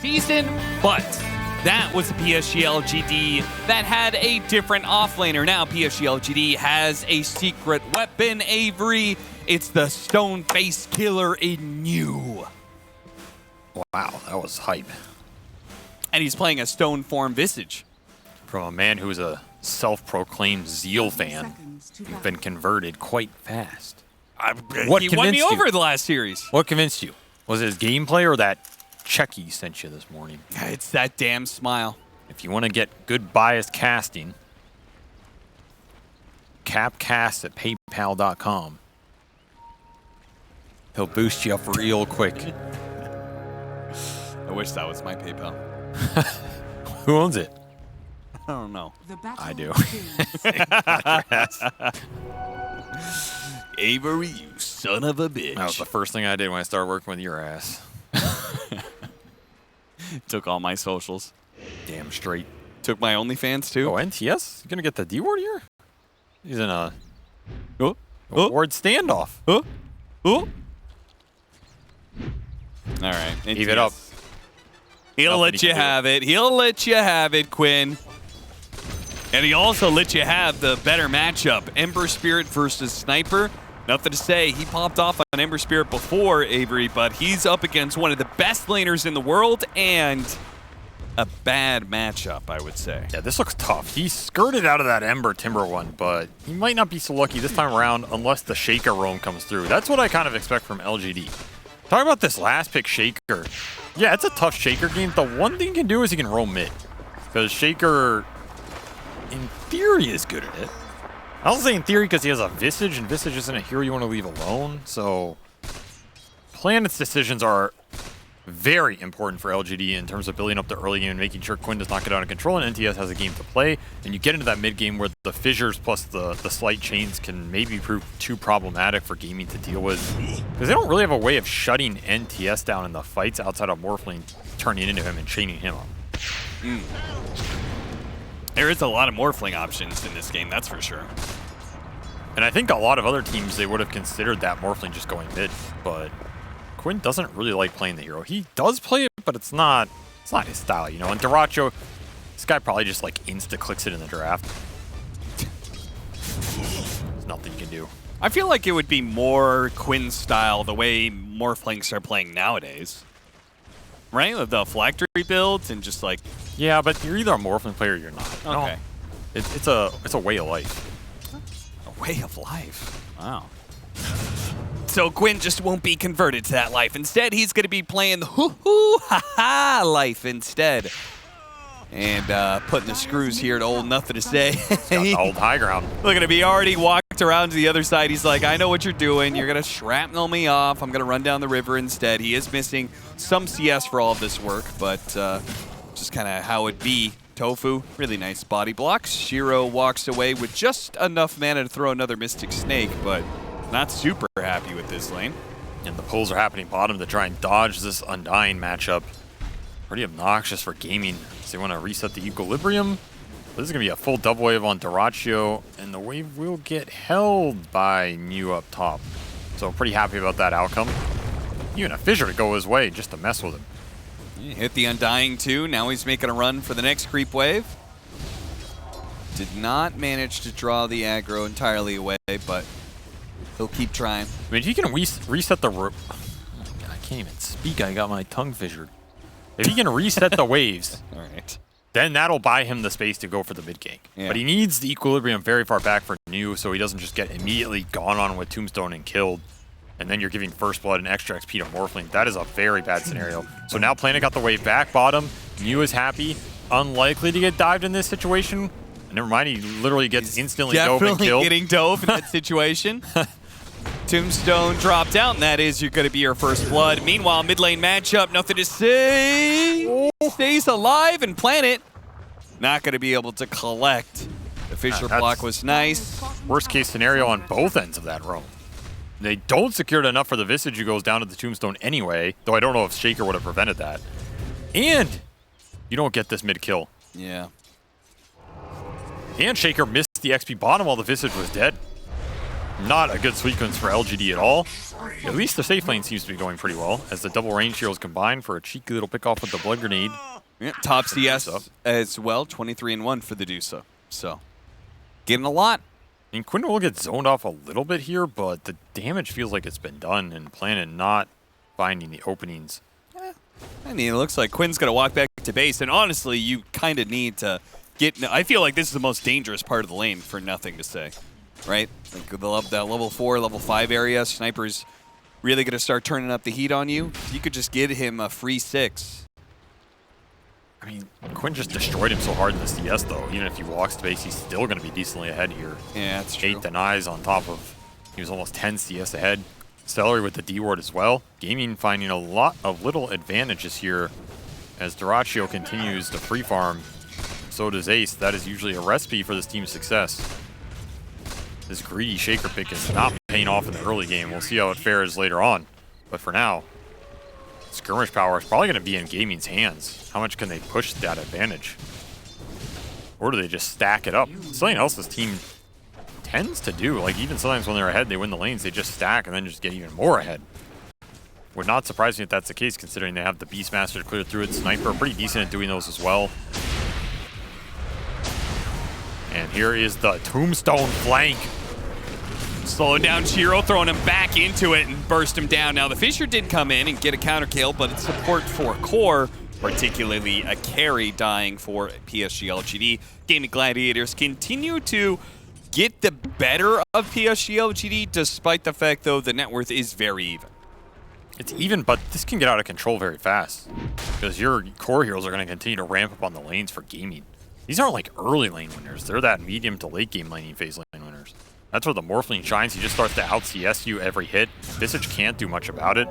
season, but that was a PSG.LGD that had a different offlaner. Now PSG.LGD has a secret weapon, Avery. It's the Stone Face Killer in you. Wow, that was hype. And he's playing a Stone Form Visage. From a man who's a self-proclaimed Zeal fan, who's been converted quite fast. He won me over the last series. What convinced you? Was it his gameplay or that check he sent you this morning? It's that damn smile. If you want to get good biased casting, capcast at paypal.com. He'll boost you up real quick. I wish that was my PayPal. Who owns it? I don't know. I do. Avery, you son of a bitch. That was the first thing I did when I started working with your ass. Took all my socials. Damn straight. Took my OnlyFans too. Oh, NTS? You gonna get the D-word here? He's in a ward standoff. All right. Leave it up. He'll let you have it. He'll let you have it, Quinn. And he also let you have the better matchup. Ember Spirit versus Sniper. Nothing to say. He popped off on Ember Spirit before, Avery, but he's up against one of the best laners in the world and a bad matchup, I would say. Yeah, this looks tough. He skirted out of that Ember Timber one, but he might not be so lucky this time around unless the Shaker roam comes through. That's what I kind of expect from LGD. Talk about this last pick, Shaker. Yeah, it's a tough Shaker game. The one thing he can do is he can roam mid. Because Shaker, in theory, is good at it. I don't say in theory because he has a Visage, and Visage isn't a hero you want to leave alone. So, Planet's decisions are very important for LGD in terms of building up the early game and making sure Quinn does not get out of control, and NTS has a game to play. And you get into that mid game where the fissures plus the slight chains can maybe prove too problematic for gaming to deal with. Because they don't really have a way of shutting NTS down in the fights outside of Morphling turning into him and chaining him up. There is a lot of Morphling options in this game, that's for sure. And I think a lot of other teams, they would have considered that Morphling just going mid, but Quinn doesn't really like playing the hero. He does play it, but it's not his style, you know. And Duracho, this guy probably just like insta-clicks it in the draft. There's nothing you can do. I feel like it would be more Quinn style the way Morphlings are playing nowadays. Right? With the phylactery builds and just like... Yeah, but you're either a Morphling player or you're not. Okay. No, it's a way of life. A way of life? Wow. So Quinn just won't be converted to that life. Instead, he's going to be playing the hoo-hoo-ha-ha life instead. And putting the screws here to old nothing to say. The old high ground. Look at him. He already walked around to the other side. He's like, I know what you're doing. You're going to shrapnel me off. I'm going to run down the river instead. He is missing some CS for all of this work, but just kind of how it be. Tofu, really nice body blocks. Shiro walks away with just enough mana to throw another Mystic Snake, but not super happy with this lane. And the pulls are happening bottom to try and dodge this Undying matchup. Pretty obnoxious for gaming. So they want to reset the equilibrium. This is going to be a full double wave on Duracho, and the wave will get held by Mew up top. So pretty happy about that outcome. Even a Fissure to go his way just to mess with him. He hit the Undying too. Now he's making a run for the next creep wave. Did not manage to draw the aggro entirely away, but he'll keep trying. I mean, he can reset the... Oh God, I can't even speak. I got my tongue fissured. If he can reset the waves, all right, then that'll buy him the space to go for the mid gank. Yeah. But he needs the equilibrium very far back for New, so he doesn't just get immediately gone on with Tombstone and killed. And then you're giving First Blood and extra XP to Morphling. That is a very bad scenario. So now Planet got the wave back bottom. Mew is happy. Unlikely to get dived in this situation. And never mind, he literally gets instantly dove and killed. Definitely getting dove in that situation. Tombstone dropped out, and that is going to be your First Blood. Meanwhile, mid lane matchup, nothing to say. Stays alive, and Planet not going to be able to collect. The Fissure block was nice. Worst case scenario on both ends of that roam. They don't secure it enough for the Visage who goes down to the Tombstone anyway, though I don't know if Shaker would have prevented that. And you don't get this mid kill. Yeah. And Shaker missed the XP bottom while the Visage was dead. Not a good sequence for LGD at all. At least the safe lane seems to be going pretty well, as the double range heroes combine for a cheeky little pick off with the blood grenade. Yeah, top CS as well, 23-1 for the Dusa. So, getting a lot. I mean, Quinn will get zoned off a little bit here, but the damage feels like it's been done, and Planet not finding the openings. I mean, it looks like Quinn's going to walk back to base, and honestly, you kind of need to get... I feel like this is the most dangerous part of the lane for nothing to say, right? Like that level 4, level 5 area, Sniper's really going to start turning up the heat on you. You could just get him a free 6. I mean, Quinn just destroyed him so hard in the CS, though. Even if he walks to base, he's still going to be decently ahead here. Yeah, that's true. 8 denies on top of... He was almost 10 CS ahead. Celery with the D ward as well. Gaming finding a lot of little advantages here as Dyrachyo continues to free farm. So does Ace. That is usually a recipe for this team's success. This greedy Shaker pick is not paying off in the early game. We'll see how it fares later on. But for now, skirmish power is probably going to be in Gaming's hands. How much can they push that advantage? Or do they just stack it up? Something else this team tends to do. Like, even sometimes when they're ahead, they win the lanes, they just stack and then just get even more ahead. Would not surprise me if that's the case, considering they have the Beastmaster to clear through it. Sniper, pretty decent at doing those as well. And here is the Tombstone flank. Slowing down Shiro, throwing him back into it and burst him down. Now, the Fissure did come in and get a counter kill, but it's support for Core, particularly a carry dying for PSG.LGD. Gaming Gladiators continue to get the better of PSG.LGD, despite the fact, though, the net worth is very even. It's even, but this can get out of control very fast because your core heroes are going to continue to ramp up on the lanes for Gaming. These aren't like early lane winners. They're that medium to late game laning phase lane winners. That's where the Morphling shines. He just starts to out-CS you every hit. Visage can't do much about it.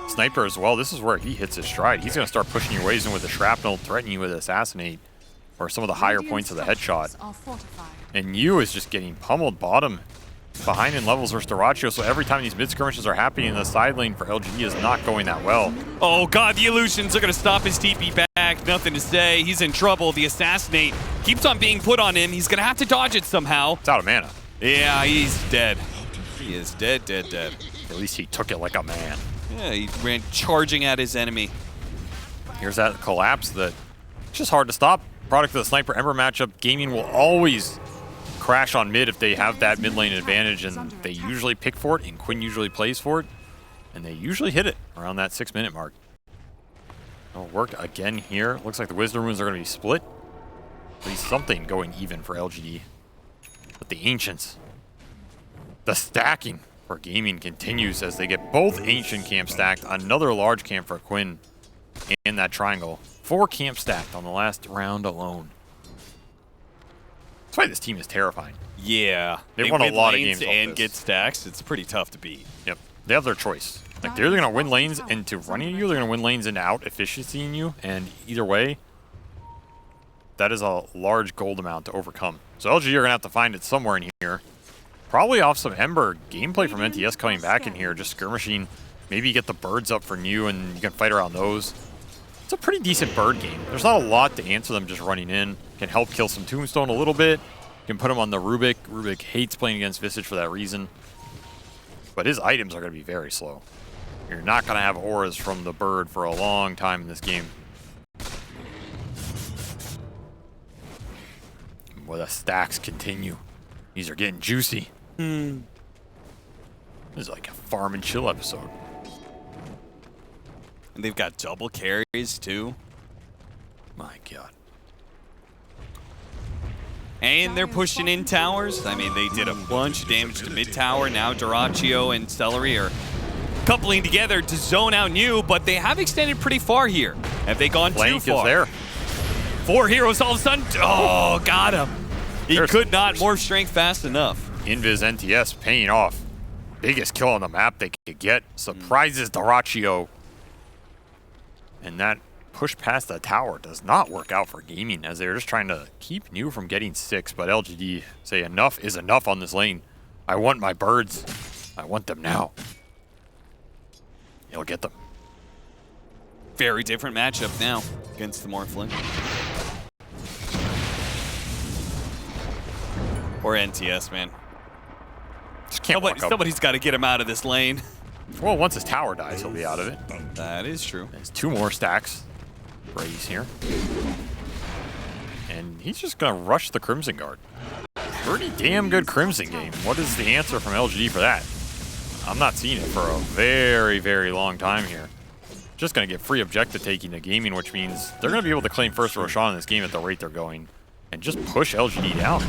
Sniper as well. This is where he hits his stride. He's going to start pushing your ways in with the shrapnel, threatening you with Assassinate or some of the higher points of the headshot. And you is just getting pummeled bottom behind in levels versus Dyrachyo, so every time these mid-skirmishes are happening, the side lane for LGD is not going that well. Oh god, the illusions are going to stop his TP back. Nothing to say. He's in trouble. The Assassinate keeps on being put on him. He's going to have to dodge it somehow. It's out of mana. Yeah, he's dead. He is dead, dead, dead. At least he took it like a man. Yeah, he ran charging at his enemy. Here's that collapse that it's just hard to stop. Product of the Sniper Ember matchup, Gaming will always crash on mid if they have that mid lane advantage, and they usually pick for it, and Quinn usually plays for it, and they usually hit it around that 6-minute mark. It'll work again here. Looks like the Wisdom Runes are going to be split. At least something going even for LGD. But the Ancients, the stacking for Gaming continues as they get both Ancient camps stacked. Another large camp for Quinn and that triangle. 4 camps stacked on the last round alone. That's why this team is terrifying. Yeah. They won a lot of games and get stacks. It's pretty tough to beat. Yep. They have their choice. Like, they're either going to win lanes into running you, they're going to win lanes into out-efficiencying you, and either way, that is a large gold amount to overcome. So LG are going to have to find it somewhere in here. Probably off some Ember gameplay from NTS coming back in here, just skirmishing. Maybe you get the birds up for new and you can fight around those. It's a pretty decent bird game. There's not a lot to answer them just running in. Can help kill some Tombstone a little bit. Can put him on the Rubik. Rubik hates playing against Visage for that reason. But his items are going to be very slow. You're not going to have auras from the bird for a long time in this game. Well, the stacks continue. These are getting juicy. This is like a farm and chill episode. And they've got double carries, too. My God. And they're pushing in towers. I mean, they did a bunch of damage to mid tower. Now Dyrachyo and Celery are coupling together to zone out New, but they have extended pretty far here. Have they gone too far? Is there. 4 heroes all of a sudden. Oh, got him. He could not morph strength fast enough. Invis NTS paying off. Biggest kill on the map they could get. Surprises Dyrachyo. And that push past the tower does not work out for Gaming, as they're just trying to keep New from getting 6, but LGD say enough is enough on this lane. I want my birds. I want them now. You'll get them. Very different matchup now against the Morphling. Or NTS, man. Just can't walk up. Somebody's got to get him out of this lane. Well, once his tower dies, he'll be out of it. That is true. There's 2 more stacks. Raise here. And he's just going to rush the Crimson Guard. Pretty damn good Crimson game. What is the answer from LGD for that? I'm not seeing it for a very, very long time here. Just going to get free objective taking the gaming, which means they're going to be able to claim first Roshan in this game at the rate they're going and just push LGD down.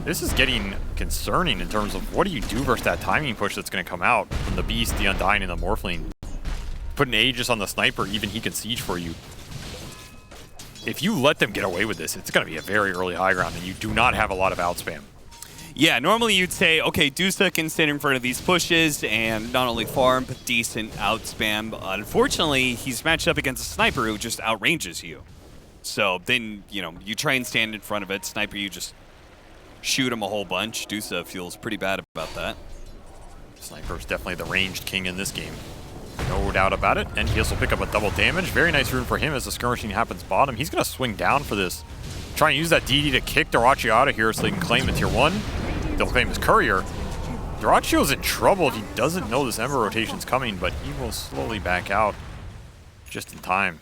This is getting concerning in terms of what do you do versus that timing push that's going to come out from the Beast, the Undying, and the Morphling. Put an Aegis on the Sniper, even he can siege for you. If you let them get away with this, it's going to be a very early high ground, and you do not have a lot of outspam. Yeah, normally you'd say, okay, Dusa can stand in front of these pushes and not only farm, but decent outspam. Unfortunately, he's matched up against a Sniper who just outranges you. So then, you know, you try and stand in front of it. Sniper, you just shoot him a whole bunch. Dusa feels pretty bad about that. Sniper's definitely the ranged king in this game. No doubt about it. And he also pick up a double damage. Very nice rune for him as the skirmishing happens bottom. He's going to swing down for this. Try and use that DD to kick Dyrachyo out of here so they can claim the tier 1. They'll claim his courier. Dyrachyo's in trouble if he doesn't know this Ember rotation's coming, but he will slowly back out just in time.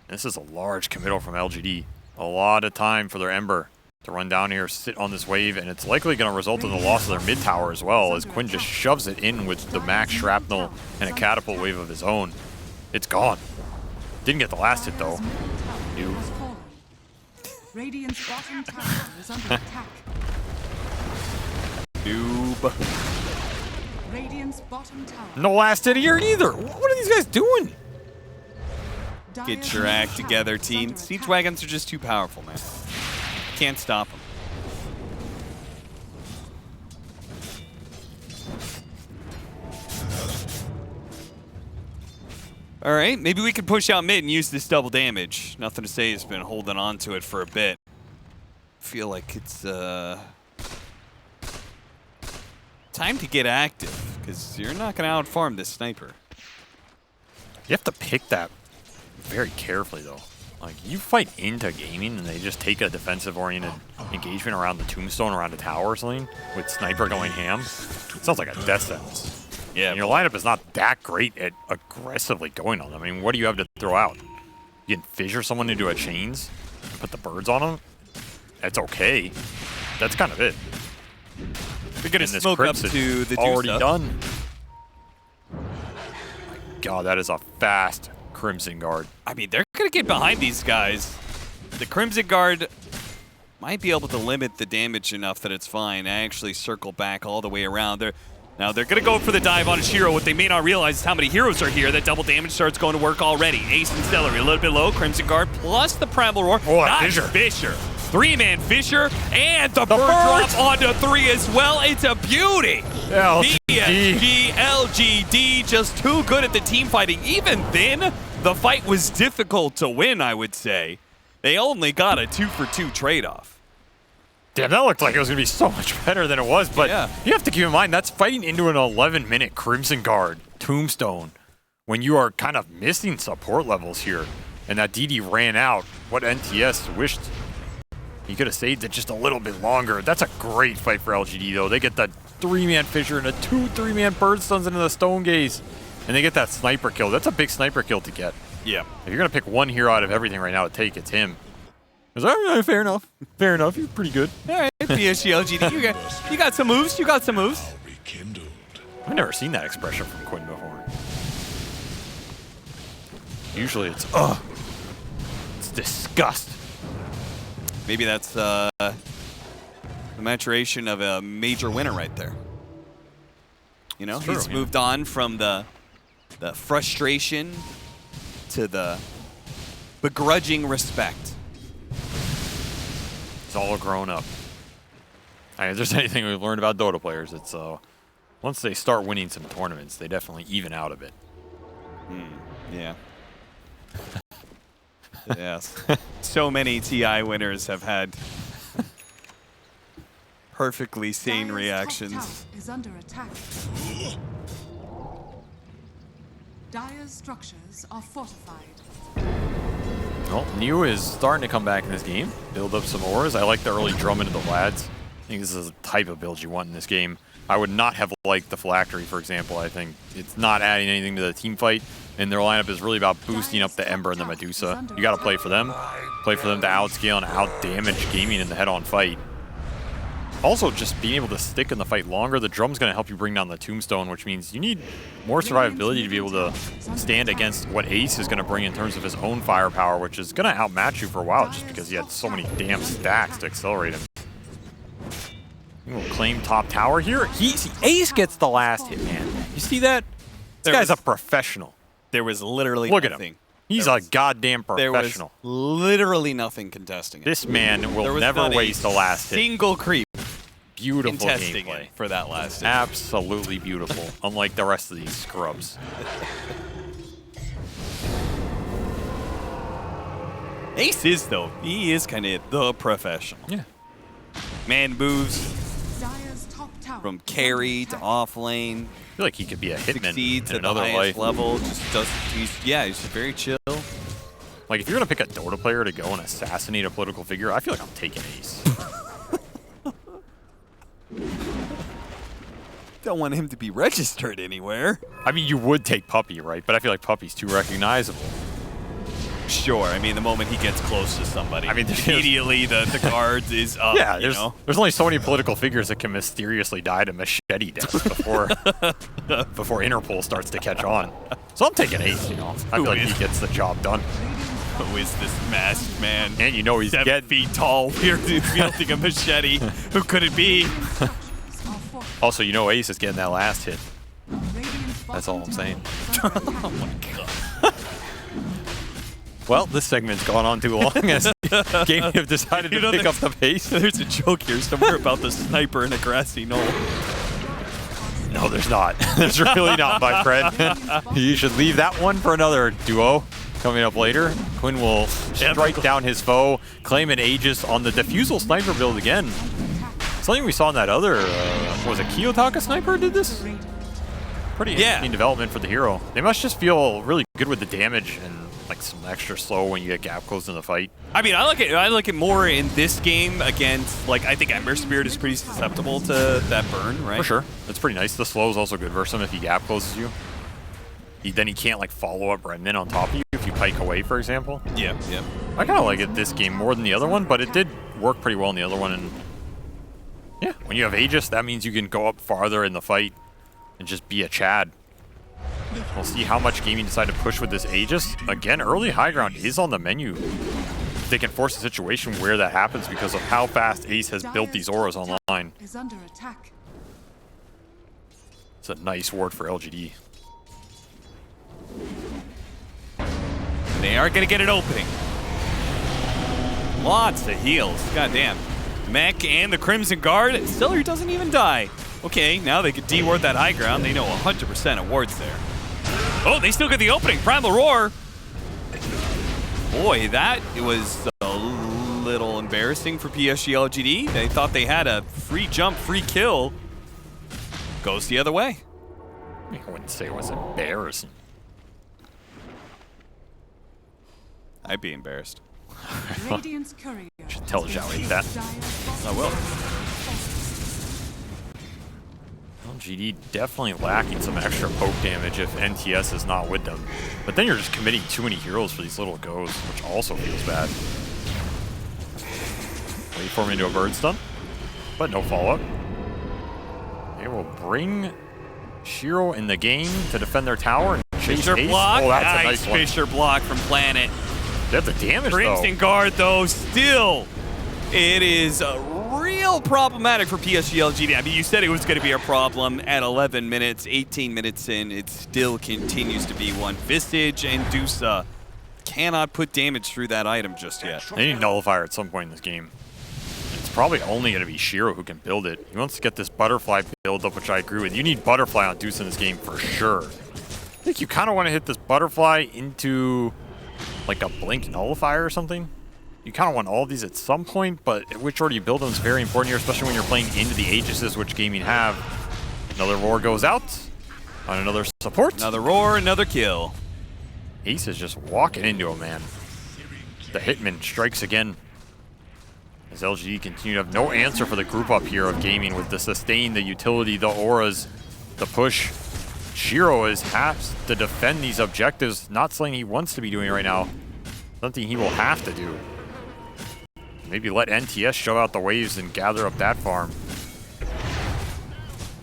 This is a large committal from LGD. A lot of time for their Ember to run down here, sit on this wave, and it's likely going to result in the loss of their mid tower as well, as Quinn just shoves it in with the max shrapnel and a catapult wave of his own. It's gone. Didn't get the last hit though. Ew. Radiant's bottom tower is under attack. Noob. Radiant's bottom tower. No last hit here either. What are these guys doing? Get your act together, team. Siege wagons are just too powerful, man. Can't stop them. All right, maybe we can push out mid and use this double damage. Nothing to say, has been holding on to it for a bit. Feel like it's time to get active, because you're not going to out-farm this Sniper. You have to pick that very carefully, though. Like, you fight into gaming and they just take a defensive-oriented engagement around the tombstone, around the tower or something, with Sniper going ham. It sounds like a death sentence. Yeah, and your lineup is not that great at aggressively going on them. I mean, what do you have to throw out? You can fissure someone into a chains, put the birds on them. That's okay. That's kind of it. We're gonna smoke up to the already Dusa. done. My God, that is a fast Crimson Guard. I mean, they're gonna get behind these guys. The Crimson Guard might be able to limit the damage enough that it's fine. I actually circle back all the way around. Now they're gonna go for the dive on Shiro. What they may not realize is how many heroes are here. That double damage starts going to work already. Ace and Celery a little bit low. Crimson Guard plus the Primal Roar. Oh, Nice Fisher. 3-man Fisher and the bird drop onto 3 as well. It's a beauty. PSG.LGD just too good at the team fighting. Even then, the fight was difficult to win, I would say. They only got a 2-for-2 trade-off. Damn, that looked like it was going to be so much better than it was, but yeah. You have to keep in mind that's fighting into an 11-minute Crimson Guard Tombstone when you are kind of missing support levels here, and that DD ran out. What NTS wished he could have saved it just a little bit longer. That's a great fight for LGD, though. They get that 3-man Fisher and a 2-3-man Bird Stuns into the Stone Gaze, and they get that sniper kill. That's a big sniper kill to get. Yeah. If you're going to pick one hero out of everything right now to take, it's him. Fair enough. Fair enough. You're pretty good. All right, PSG.LGD, you got some moves. You got some moves. I've never seen that expression from Quinn before. Usually it's disgust. Maybe that's the maturation of a major winner right there. You know, True, he's moved on from the frustration to the begrudging respect. It's all grown up. If there's anything we've learned about Dota players, it's once they start winning some tournaments, they definitely even out a bit. Yeah. Yes. So many TI winners have had perfectly sane Dire's reactions. top tower is under attack. Dire's structures are fortified. Well, Neo is starting to come back in this game, build up some ores. I like the early drum into the lads. think this is the type of build you want in this game. I would not have liked the Phylactery, for example. I think it's not adding anything to the team fight, and their lineup is really about boosting up the Ember and the Medusa. You got to play for them to outscale and out-damage Gaming in the head-on fight. Also, just being able to stick in the fight longer, the drum's going to help you bring down the Tombstone, which means you need more survivability to be able to stand against what Ace is going to bring in terms of his own firepower, which is going to outmatch you for a while just because he had so many damn stacks to accelerate him. He will claim top tower here. Ace gets the last hit, man. You see that? This guy's a professional. There was literally Look nothing. at him. He's a goddamn professional. There was literally nothing contesting it. This man will never waste the last hit. Single creep. Beautiful Contesting gameplay. it for that last hit. Absolutely beautiful, unlike the rest of these scrubs. Ace is, though. He is kind of the professional. Yeah. Man moves Dire's top tower from is carry under to attack. off lane. I feel like he could be a hitman Succeeds in at the another highest life. level. Just does. He's very chill. Like, if you're going to pick a Dota player to go and assassinate a political figure, I feel like I'm taking Ace. Don't want him to be registered anywhere. I mean, you would take Puppy, right? But I feel like Puppy's too recognizable. Sure. I mean, the moment he gets close to somebody, I mean, there's- immediately the guard is up. Yeah, you know? there's only so many political figures that can mysteriously die to machete death before Interpol starts to catch on. So I'm taking Ace, you know. I feel like he gets the job done. Who is this masked man? And you know he's 7 feet tall, wielding a machete. Who could it be? Also, you know Ace is getting that last hit. Radiant's That's all I'm bottom saying. tower is under attack. Oh my god. Well, this segment's gone on too long as Gaming have decided to pick up the pace. There's a joke here somewhere about the sniper in a grassy knoll. No, there's not. There's really not, my friend. You should leave that one for another duo coming up later. Quinn will strike down his foe, claim an Aegis on the Diffusal Sniper build again. Something we saw in that other, was it Kiyotaka Sniper did this? Pretty interesting development for the hero. They must just feel really good with the damage and like some extra slow when you get gap closed in the fight. I mean, I like it more in this game against, like, I think Ember Spirit is pretty susceptible to that burn, right? For sure. It's pretty nice. The slow is also good versus him if he gap closes you. Then he can't like follow up Remnant on top of you if you pike away, for example. Yeah. I kind of like it this game more than the other one, but it did work pretty well in the other one. And yeah, when you have Aegis, that means you can go up farther in the fight and just be a Chad. We'll see how much Gaming decide to push with this Aegis. Again, early high ground is on the menu. They can force a situation where that happens because of how fast Ace has built these auras online. Is under attack. It's a nice ward for LGD. They are going to get an opening. Lots of heals. Goddamn. Mech and the Crimson Guard. Stellar doesn't even die. Okay, now they can de-ward that high ground. They know 100% of wards there. Oh, they still get the opening. Primal Roar. Boy, that was a little embarrassing for PSG.LGD. They thought they had a free jump, free kill. Goes the other way. I wouldn't say it was embarrassing. I'd be embarrassed. Radiant's courier. Should tell Zhao eat that. I will. LGD definitely lacking some extra poke damage if NTS is not with them. But then you're just committing too many heroes for these little goes, which also feels bad. Wait for him into a bird stun, but no follow-up. They will bring Shiro in the game to defend their tower and chase Fisher Ace. block. Oh, that's nice a nice one. Fisher block from Planet. That's a damage, Crimson though. Guard, though, still, it is real problematic for PSG.LGD. I mean, you said it was going to be a problem at 11 minutes, 18 minutes in. It still continues to be one. Vistage and Dusa cannot put damage through that item just yet. They need Nullifier at some point in this game. It's probably only going to be Shiro who can build it. He wants to get this Butterfly build up, which I agree with. You need Butterfly on Deuce in this game for sure. I think you kind of want to hit this Butterfly into like a Blink Nullifier or something. You kind of want all of these at some point, but which order you build them is very important here, especially when you're playing into the Aegises, which Gaming have. Another Roar goes out on another support. Another Roar, another kill. Ace is just walking into him, man. The Hitman strikes again. As LGD continue to have no answer for the group up here of gaming with the sustain, the utility, the auras, the push. Shiro has to defend these objectives, not something he wants to be doing right now. Something he will have to do. Maybe let NTS shove out the waves and gather up that farm.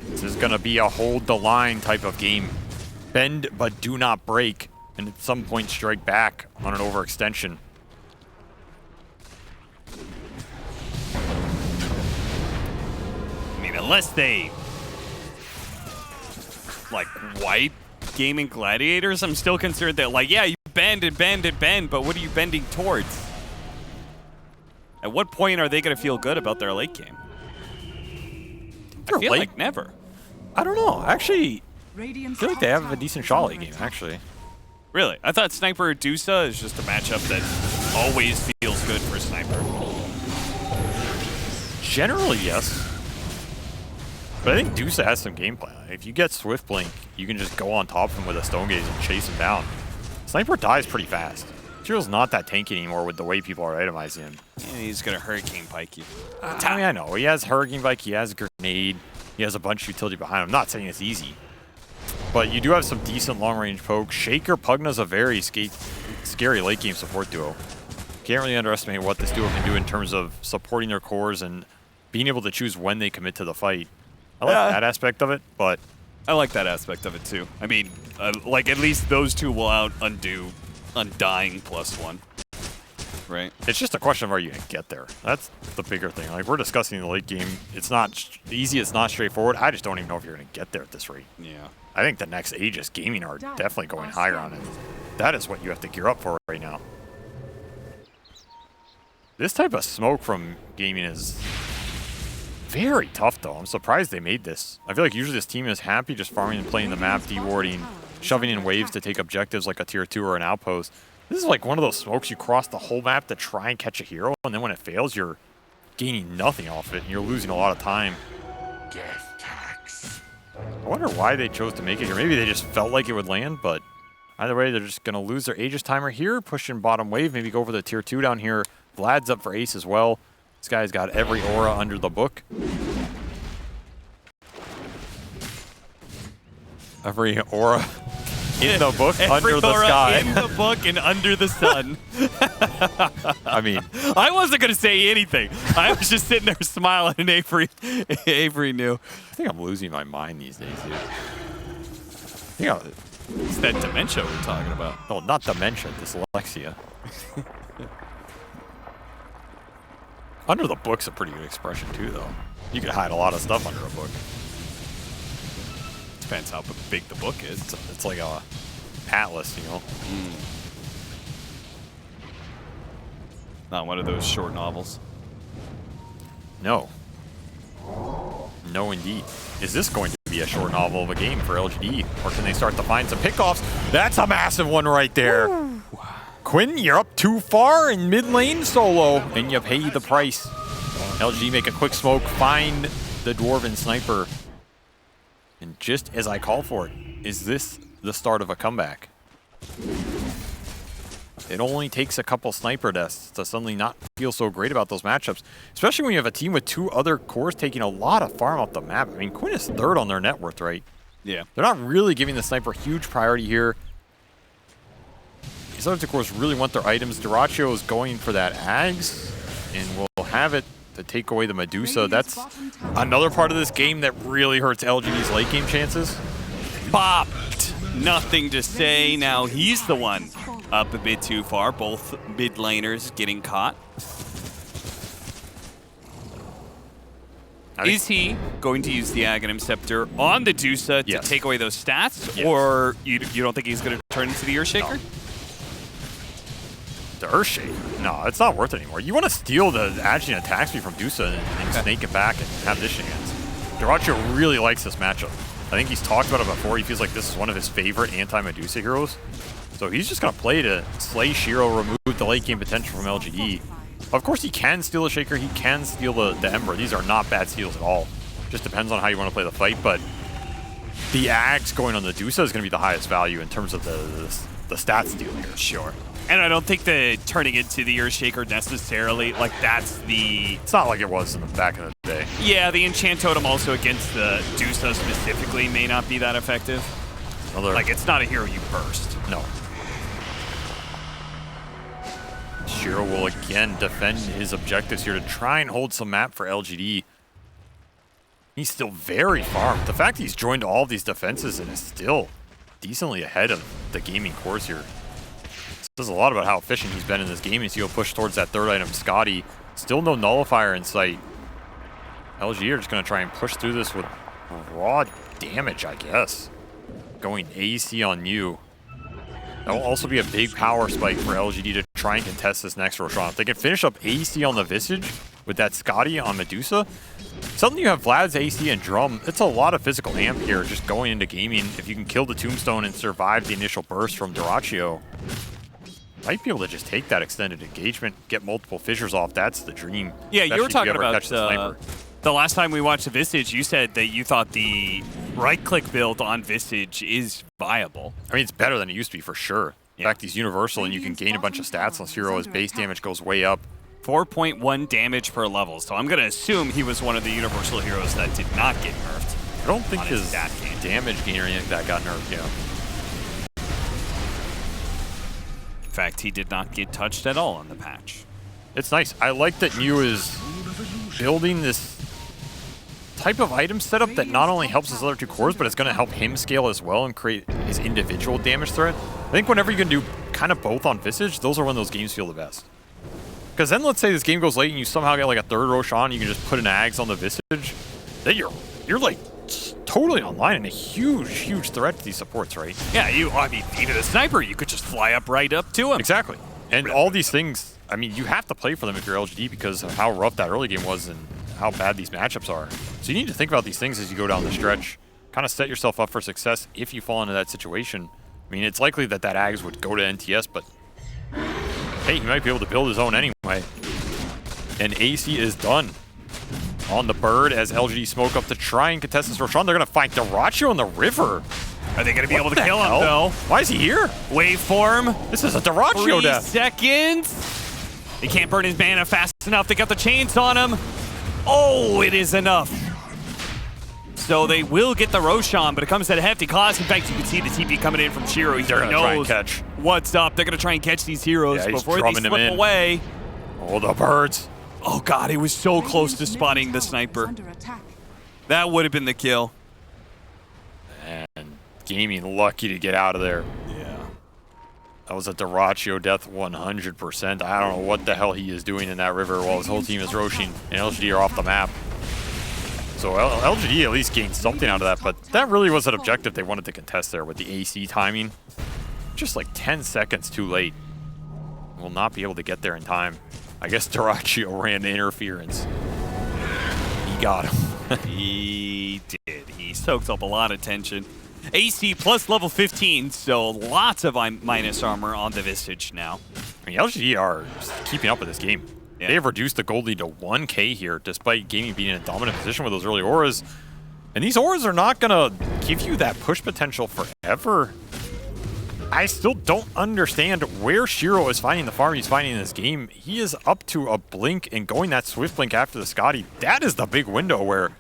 This is going to be a hold the line type of game. Bend but do not break, and at some point strike back on an overextension. I mean, unless they like wipe gaming gladiators, I'm still concerned that, like, yeah, you bend and bend and bend, but what are you bending towards? At what point are they going to feel good about their late game? I feel like never. I don't know. Actually, I Radiant's feel like they top have a tower decent is shot under late game, attack. actually. Really? I thought Sniper Dusa is just a matchup that always feels good for Sniper. Generally, yes. But I think Dusa has some game plan. If you get Swift Blink, you can just go on top of him with a Stone Gaze and chase him down. Sniper dies pretty fast. Shiro's not that tanky anymore with the way people are itemizing him. And he's going to Hurricane Pike you. I mean, I know. He has Hurricane Bike, he has Grenade, he has a bunch of utility behind him. I'm not saying it's easy. But you do have some decent long-range poke. Shaker Pugna's a very scary late-game support duo. Can't really underestimate what this duo can do in terms of supporting their cores and being able to choose when they commit to the fight. I like that aspect of it, but... I like that aspect of it, too. I mean, like, at least those two will undo Undying +1. Right? It's just a question of are you going to get there. That's the bigger thing. Like, we're discussing the late game. It's not easy. It's not straightforward. I just don't even know if you're going to get there at this rate. Yeah. I think the next Aegis Gaming are definitely going higher on it. That is what you have to gear up for right now. This type of smoke from gaming is very tough, though. I'm surprised they made this. I feel like usually this team is happy just farming and playing the map, dewarding, shoving in waves to take objectives like a tier 2 or an outpost. This is like one of those smokes you cross the whole map to try and catch a hero, and then when it fails, you're gaining nothing off it, and you're losing a lot of time. I wonder why they chose to make it here. Maybe they just felt like it would land, but either way, they're just going to lose their Aegis timer here, pushing bottom wave, maybe go for the tier 2 down here. Vlad's up for ace as well. This guy's got every aura under the book. Every aura in the book, under the sky. In the book and under the sun. I mean, I wasn't going to say anything. I was just sitting there smiling, and Avery knew. I think I'm losing my mind these days, dude. It's that dementia we're talking about. No, not dementia, dyslexia. Under the book's a pretty good expression, too, though. You can hide a lot of stuff under a book. Depends how big the book is. It's like a atlas, you know? Not one of those short novels. No. No, indeed. Is this going to be a short novel of a game for LGD? Or can they start to find some pickoffs? That's a massive one right there. Ooh. Quinn, you're up too far in mid lane solo, and you pay the price. LGD make a quick smoke, find the Dwarven Sniper. And just as I call for it, is this the start of a comeback? It only takes a couple sniper deaths to suddenly not feel so great about those matchups, especially when you have a team with 2 other cores taking a lot of farm off the map. I mean, Quinn is 3rd on their net worth, right? Yeah. They're not really giving the sniper huge priority here. These other 2 cores really want their items. Dyrachyo is going for that Ags, and will have it to take away the Medusa. That's another part of this game that really hurts LGD's late game chances. Bopped. Nothing to say. Now he's the one up a bit too far. Both mid laners getting caught. Is he going to use the Aghanim Scepter on the Dusa to take away those stats? Yes. Or you don't think he's going to turn into the Earthshaker? No. The Earthshaker? No, it's not worth it anymore. You want to steal the actually attack speed from Dusa and snake it back and have this chance. Dyrachyo really likes this matchup. I think he's talked about it before. He feels like this is one of his favorite anti-Medusa heroes. So he's just going to play to slay Shiro, remove the late game potential from LGD. Of course, he can steal the Shaker. He can steal the Ember. These are not bad steals at all. Just depends on how you want to play the fight. But the Ags going on the Dusa is going to be the highest value in terms of the stat steal here. Sure. And I don't think the turning into the Earth Shaker necessarily, like, that's the... It's not like it was in the back of the day. Yeah, the Enchant Totem also against the Dusa specifically may not be that effective. Like, it's not a hero you burst. No. Shiro will again defend his objectives here to try and hold some map for LGD. He's still very farmed. The fact he's joined all of these defenses and is still decently ahead of the gaming course here says a lot about how efficient he's been in this game as he'll push towards that third item, Scotty. Still no nullifier in sight. LG are just going to try and push through this with raw damage, I guess. Going AC on you. That will also be a big power spike for LGD to try and contest this next Roshan. If they can finish up AC on the Visage with that Scotty on Medusa, suddenly you have Vlad's AC and Drum. It's a lot of physical amp here just going into gaming. If you can kill the Tombstone and survive the initial burst from Dyrachio, might be able to just take that extended engagement, get multiple fissures off. That's the dream. Yeah, you were talking about the last time we watched the Visage, you said that you thought the right-click build on Visage is viable. I mean, it's better than it used to be for sure. In fact, he's universal and you can gain a bunch of stats on Hero. His base damage goes way up. 4.1 damage per level, so I'm going to assume he was one of the universal heroes that did not get nerfed. I don't think his damage gain or anything like that got nerfed, yeah. In fact, he did not get touched at all in the patch. It's nice. I like that Mew is building this type of item setup that not only helps his other two cores, but it's going to help him scale as well and create his individual damage threat. I think whenever you can do kind of both on Visage, those are when those games feel the best. Because then let's say this game goes late and you somehow get like a third Roshan, you can just put an Ags on the Visage, then you're like totally online and a huge threat to these supports, right? Yeah, I mean, even a sniper, you could just fly up right up to him. Exactly. And all these things, I mean, you have to play for them if you're LGD because of how rough that early game was and how bad these matchups are. So you need to think about these things as you go down the stretch. Kind of set yourself up for success if you fall into that situation. I mean, it's likely that Ags would go to NTS, but hey, he might be able to build his own anyway. And AC is done on the bird as LGD smoke up to try and contest this Roshan. They're going to fight Dyrachio in the river. Are they going to be able to kill him, though? Why is he here? Waveform. This is a Dyrachio 3 death. seconds. He can't burn his mana fast enough. They got the chains on him. Oh, it is enough. So they will get the Roshan, but it comes at a hefty cost. In fact, you can see the TP coming in from Shiro. They're going to try and catch. What's up. They're going to try and catch these heroes before they slip away. Oh, the birds. Oh, God, it was so close to spotting the sniper. That would have been the kill. And Gaming lucky to get out of there. Yeah. That was a Dyrachio death 100%. I don't know what the hell he is doing in that river while his whole team is Roshin and LGD are off the map. So LGD at least gained something out of that, but that really was an objective they wanted to contest there with the AC timing. Just like 10 seconds too late. Will not be able to get there in time. I guess Dyrachio ran interference. He got him. He did. He soaked up a lot of tension. AC plus level 15, so lots of minus armor on the Visage now. I mean, LGD are keeping up with this game. Yeah. They have reduced the gold lead to 1K here, despite Gaming being in a dominant position with those early auras. And these auras are not going to give you that push potential forever. I still don't understand where Shiro is finding the farm he's finding in this game. He is up to a blink and going that swift blink after the Scotty. That is the big window where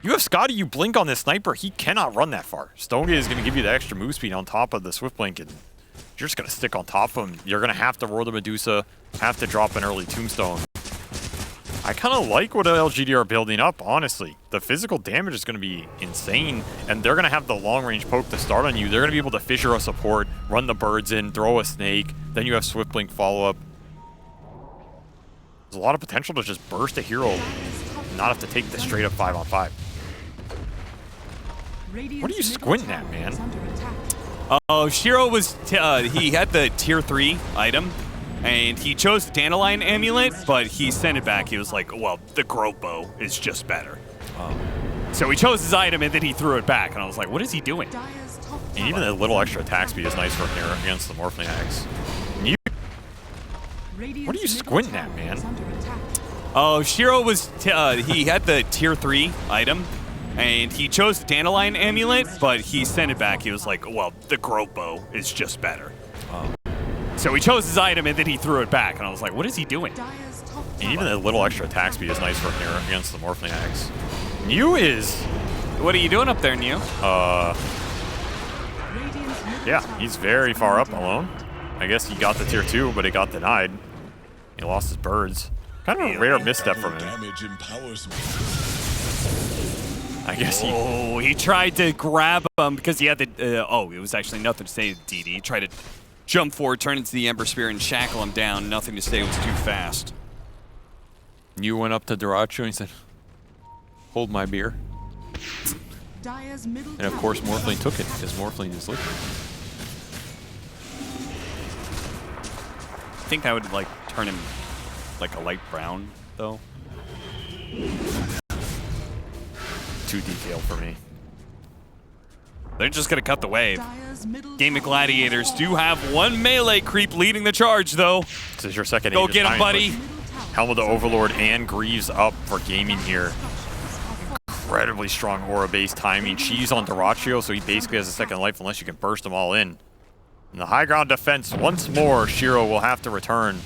you have Scotty, you blink on this sniper, he cannot run that far. Stonegate is going to give you the extra move speed on top of the swift blink, and you're just going to stick on top of him. You're going to have to roar the Medusa, have to drop an early Tombstone. I kind of like what LGD are building up, honestly. The physical damage is going to be insane, and they're going to have the long-range poke to start on you. They're going to be able to fissure a support, run the birds in, throw a snake, then you have Swift Blink follow-up. There's a lot of potential to just burst a hero and not have to take this straight-up 5-on-5. What are you squinting at, man? Oh, Shiro was, he had the tier 3 item, and he chose the Dandelion Amulet, but he sent it back. He was like, well, the Grope Bow is just better. So he chose his item, and then he threw it back, and I was like, what is he doing? And even a little extra attack speed is nice for him against the Morphling Axe. What are you squinting at, man? Oh, Shiro was, he had the tier 3 item, and he chose the Dandelion Amulet, but he sent it back. He was like, well, the Grope Bow is just better. So he chose his item and then he threw it back, and I was like, what is he doing? Dire's top And tower even a little extra attack speed is nice for him here against the Morphling Axe. New is... What are you doing up there, Neo? Radiant's middle Yeah, tower he's very is far up under alone. I guess he got the tier 2, but it got denied. He lost his birds. Kind of a rare misstep from him. Damage empowers me. I guess he... Oh, he tried to grab him because he had the... oh, it was actually nothing to say to DD. He tried to jump forward, turn into the Ember Spear, and shackle him down. Nothing to say, it was too fast. New went up to Duracho and he said, hold my beer. Dire's middle And of tower course is Morphling under took it because Morphling is liquid. I think I would, like, turn him like a light brown, though. Too detailed for me. They're just going to cut the wave. Dire's middle Game of tower Gladiators do have one melee creep leading the charge, though. This is your second Go Aegis get him, Time, buddy. middle tower Helmet of the Overlord and Greaves up for gaming here. Incredibly strong aura-based timing. Cheese on Duracho, so he basically has a second life unless you can burst them all in. And the high ground defense, once more, Shiro will have to return.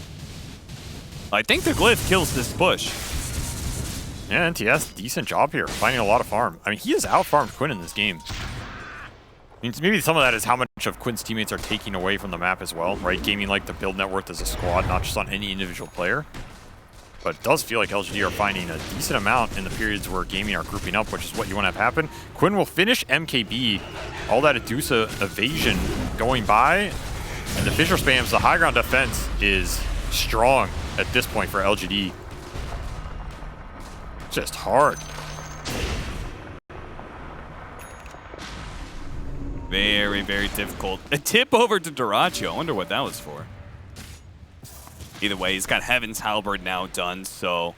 I think the glyph kills this push. Yeah, NTS, decent job here, finding a lot of farm. I mean, he has out-farmed Quinn in this game. I mean, maybe some of that is how much of Quinn's teammates are taking away from the map as well, right? Gaming like the build net worth as a squad, not just on any individual player. But it does feel like LGD are finding a decent amount in the periods where gaming are grouping up, which is what you want to have happen. Quinn will finish MKB, all that Adusa evasion going by, and the Fissure spams. The high ground defense is strong at this point for LGD. Just hard. Very, very difficult. A tip over to Duracho. I wonder what that was for. Either way, he's got Heaven's Halberd now done, so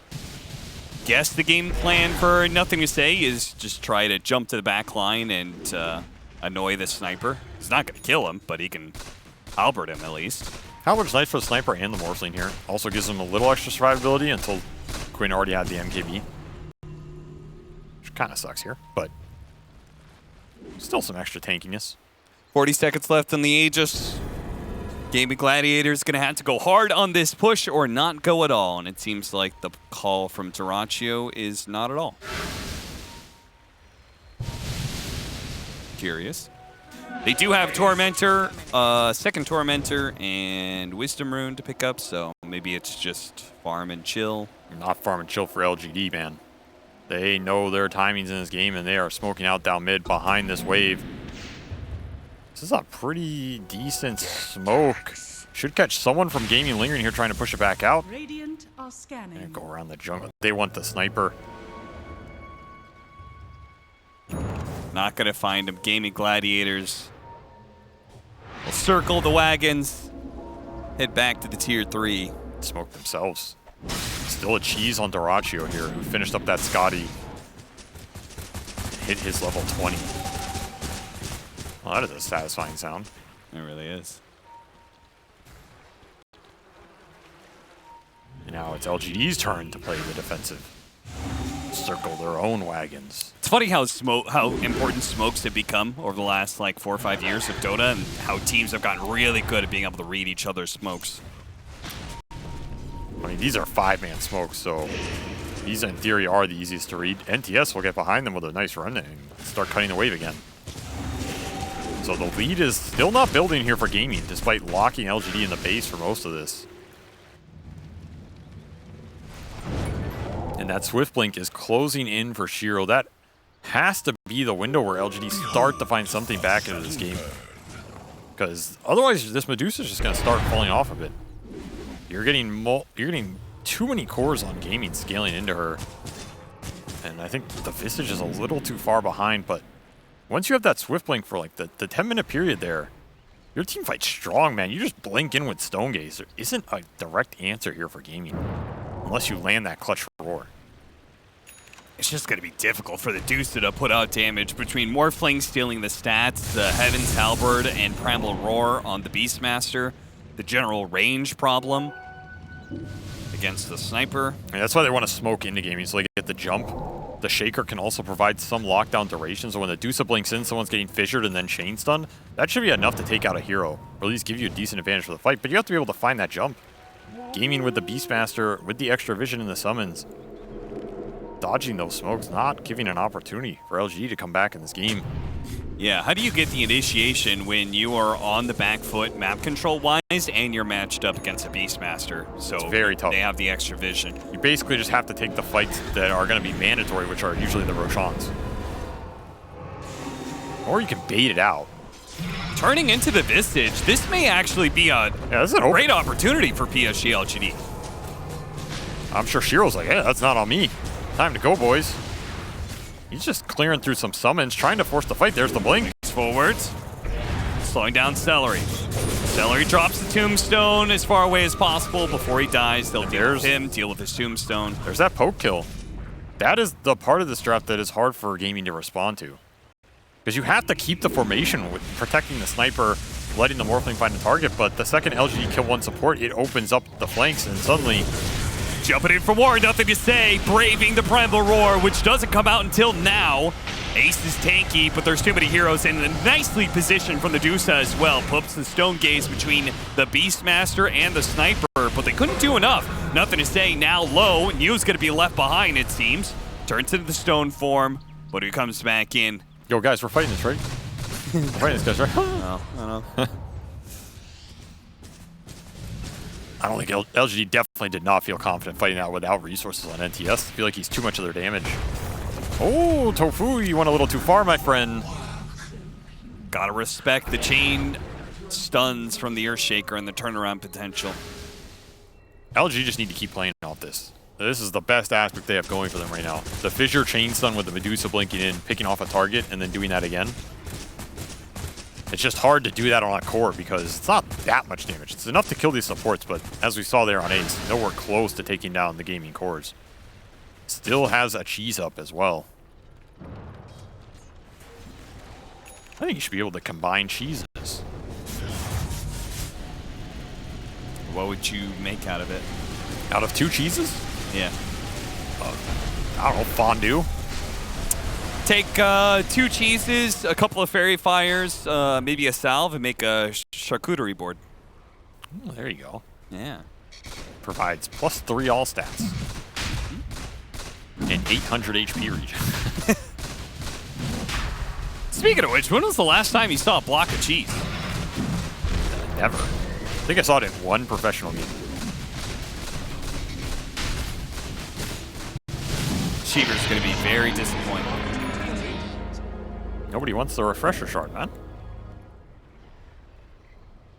guess the game plan for Nothing to Say is just try to jump to the back line and annoy the sniper. He's not going to kill him, but he can Halberd him at least. Halberd's nice for the sniper and the Morphling here. Also gives him a little extra survivability until Quinn already had the MKB. Which kind of sucks here, but still some extra tankiness. 40 seconds left on the Aegis. Game of Gladiators going to have to go hard on this push or not go at all. And it seems like the call from Duracho is not at all. Curious. They do have Tormentor, second Tormentor, and Wisdom Rune to pick up. So maybe it's just farm and chill. Not farm and chill for LGD, man. They know their timings in this game, and they are smoking out down mid behind this wave. This is a pretty decent smoke. Should catch someone from gaming lingering here trying to push it back out. Radiant are scanning. And go around the jungle. They want the sniper. Not going to find him. Gaming Gladiators will circle the wagons. Head back to the tier 3. Smoke themselves. Still a cheese on Duracho here, who finished up that Scotty. Hit his level 20. Well, that is a satisfying sound. It really is. And now it's LGD's turn to play the defensive. Circle their own wagons. It's funny how important smokes have become over the last like 4 or 5 years of Dota, and how teams have gotten really good at being able to read each other's smokes. I mean, these are 5-man smokes, so these in theory are the easiest to read. NTS will get behind them with a nice run and start cutting the wave again. So the lead is still not building here for gaming, despite locking LGD in the base for most of this. And that Swift Blink is closing in for Shiro. That has to be the window where LGD start to find something back into this game. Because otherwise, this Medusa is just going to start falling off a bit. You're getting too many cores on gaming scaling into her. And I think the Visage is a little too far behind, but once you have that Swift Blink for like the 10-minute period there, your team fights strong, man. You just blink in with Stone Gaze. There isn't a direct answer here for gaming, unless you land that clutch roar. It's just going to be difficult for the Deucer to put out damage between Morphling stealing the stats, the Heaven's Halberd, and Primal Roar on the Beastmaster. The general range problem against the Sniper. And that's why they want to smoke into gaming, so they get the jump. The Shaker can also provide some lockdown duration, so when the Deuce blinks in, someone's getting fissured and then chain stunned. That should be enough to take out a hero, or at least give you a decent advantage for the fight, but you have to be able to find that jump. Gaming with the Beastmaster, with the extra vision in the summons, dodging those smokes, not giving an opportunity for LGD to come back in this game. Yeah, how do you get the initiation when you are on the back foot map control-wise and you're matched up against a Beastmaster? So it's very tough. They have the extra vision. You basically just have to take the fights that are going to be mandatory, which are usually the Roshans. Or you can bait it out. Turning into the Vistage, this may actually be a great opportunity for PSG.LGD. I'm sure Shiro's like, hey, that's not on me. Time to go, boys. He's just clearing through some summons, trying to force the fight. There's the blink. Forwards. Slowing down Celery. Celery drops the tombstone as far away as possible before he dies. They'll deal with him, deal with his tombstone. There's that poke kill. That is the part of this draft that is hard for gaming to respond to. Because you have to keep the formation with protecting the sniper, letting the Morphling find the target, but the second LGD kill one support, it opens up the flanks, and suddenly jumping in for war, nothing to say. Braving the Primal Roar, which doesn't come out until now. Ace is tanky, but there's too many heroes, and nicely positioned from the Dusa as well. Puts the Stone Gaze between the Beastmaster and the Sniper, but they couldn't do enough. Nothing to say now low. New's going to be left behind, it seems. Turns into the Stone form, but he comes back in. Yo, guys, we're fighting this, right? We're fighting this, guys, right? No, I don't know. I don't think LGD definitely did not feel confident fighting out without resources on NTS. I feel like he's too much of their damage. Oh, Tofu, you went a little too far, my friend. Gotta respect the chain stuns from the Earthshaker and the turnaround potential. LG just need to keep playing out this. This is the best aspect they have going for them right now. The Fissure chain stun with the Medusa blinking in, picking off a target, and then doing that again. It's just hard to do that on a core because it's not that much damage. It's enough to kill these supports, but as we saw there on Ace, nowhere close to taking down the gaming cores. Still has a cheese up as well. I think you should be able to combine cheeses. What would you make out of it? Out of 2 cheeses? Yeah. I don't know, fondue. Take 2 cheeses, a couple of fairy fires, maybe a salve, and make a charcuterie board. Oh, there you go. Yeah. Provides +3 all stats. And 800 HP regen. Speaking of which, when was the last time you saw a block of cheese? Never. I think I saw it in 1 professional game. Cheever's going to be very disappointed. Nobody wants the refresher shard, man.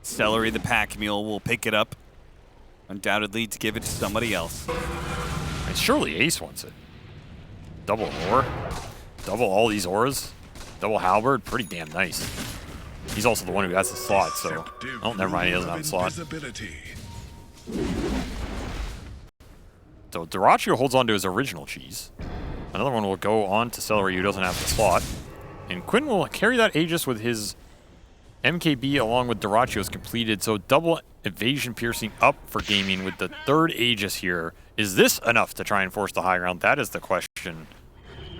Celery the pack mule will pick it up, undoubtedly to give it to somebody else. And surely Ace wants it. Double ore. Double all these auras. Double halberd. Pretty damn nice. He's also the one who has the slot, so... Oh, never mind, he doesn't have a slot. So Dyrachyo holds on to his original cheese. Another one will go on to Celery who doesn't have the slot. And Quinn will carry that Aegis with his MKB along with Dyrachyo's completed. So double evasion piercing up for gaming with the 3rd Aegis here. Is this enough to try and force the high ground? That is the question.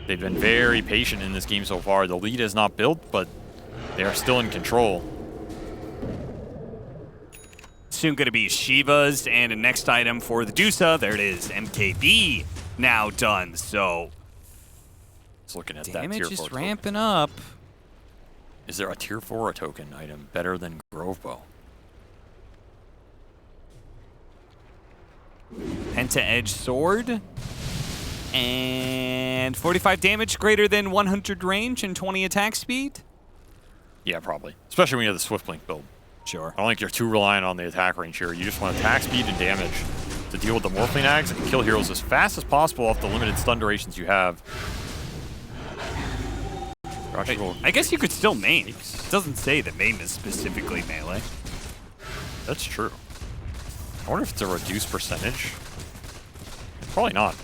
They've been very patient in this game so far. The lead is not built, but they are still in control. Soon going to be Shiva's, and a next item for the Dusa. There it is, MKB now done. So Just looking at that damage tier 4 is token. ramping up. Is there a tier 4 token item better than Grove Bow? Penta Edge Sword. And 45 damage greater than 100 range and 20 attack speed? Yeah, probably. Especially when you have the Swift Blink build. Sure. I don't think you're too reliant on the attack range here. You just want attack speed and damage to deal with the Morphling Ags and kill heroes as fast as possible off the limited stun durations you have. I guess you could still main. It doesn't say that main is specifically melee. That's true. I wonder if it's a reduced percentage. Probably not.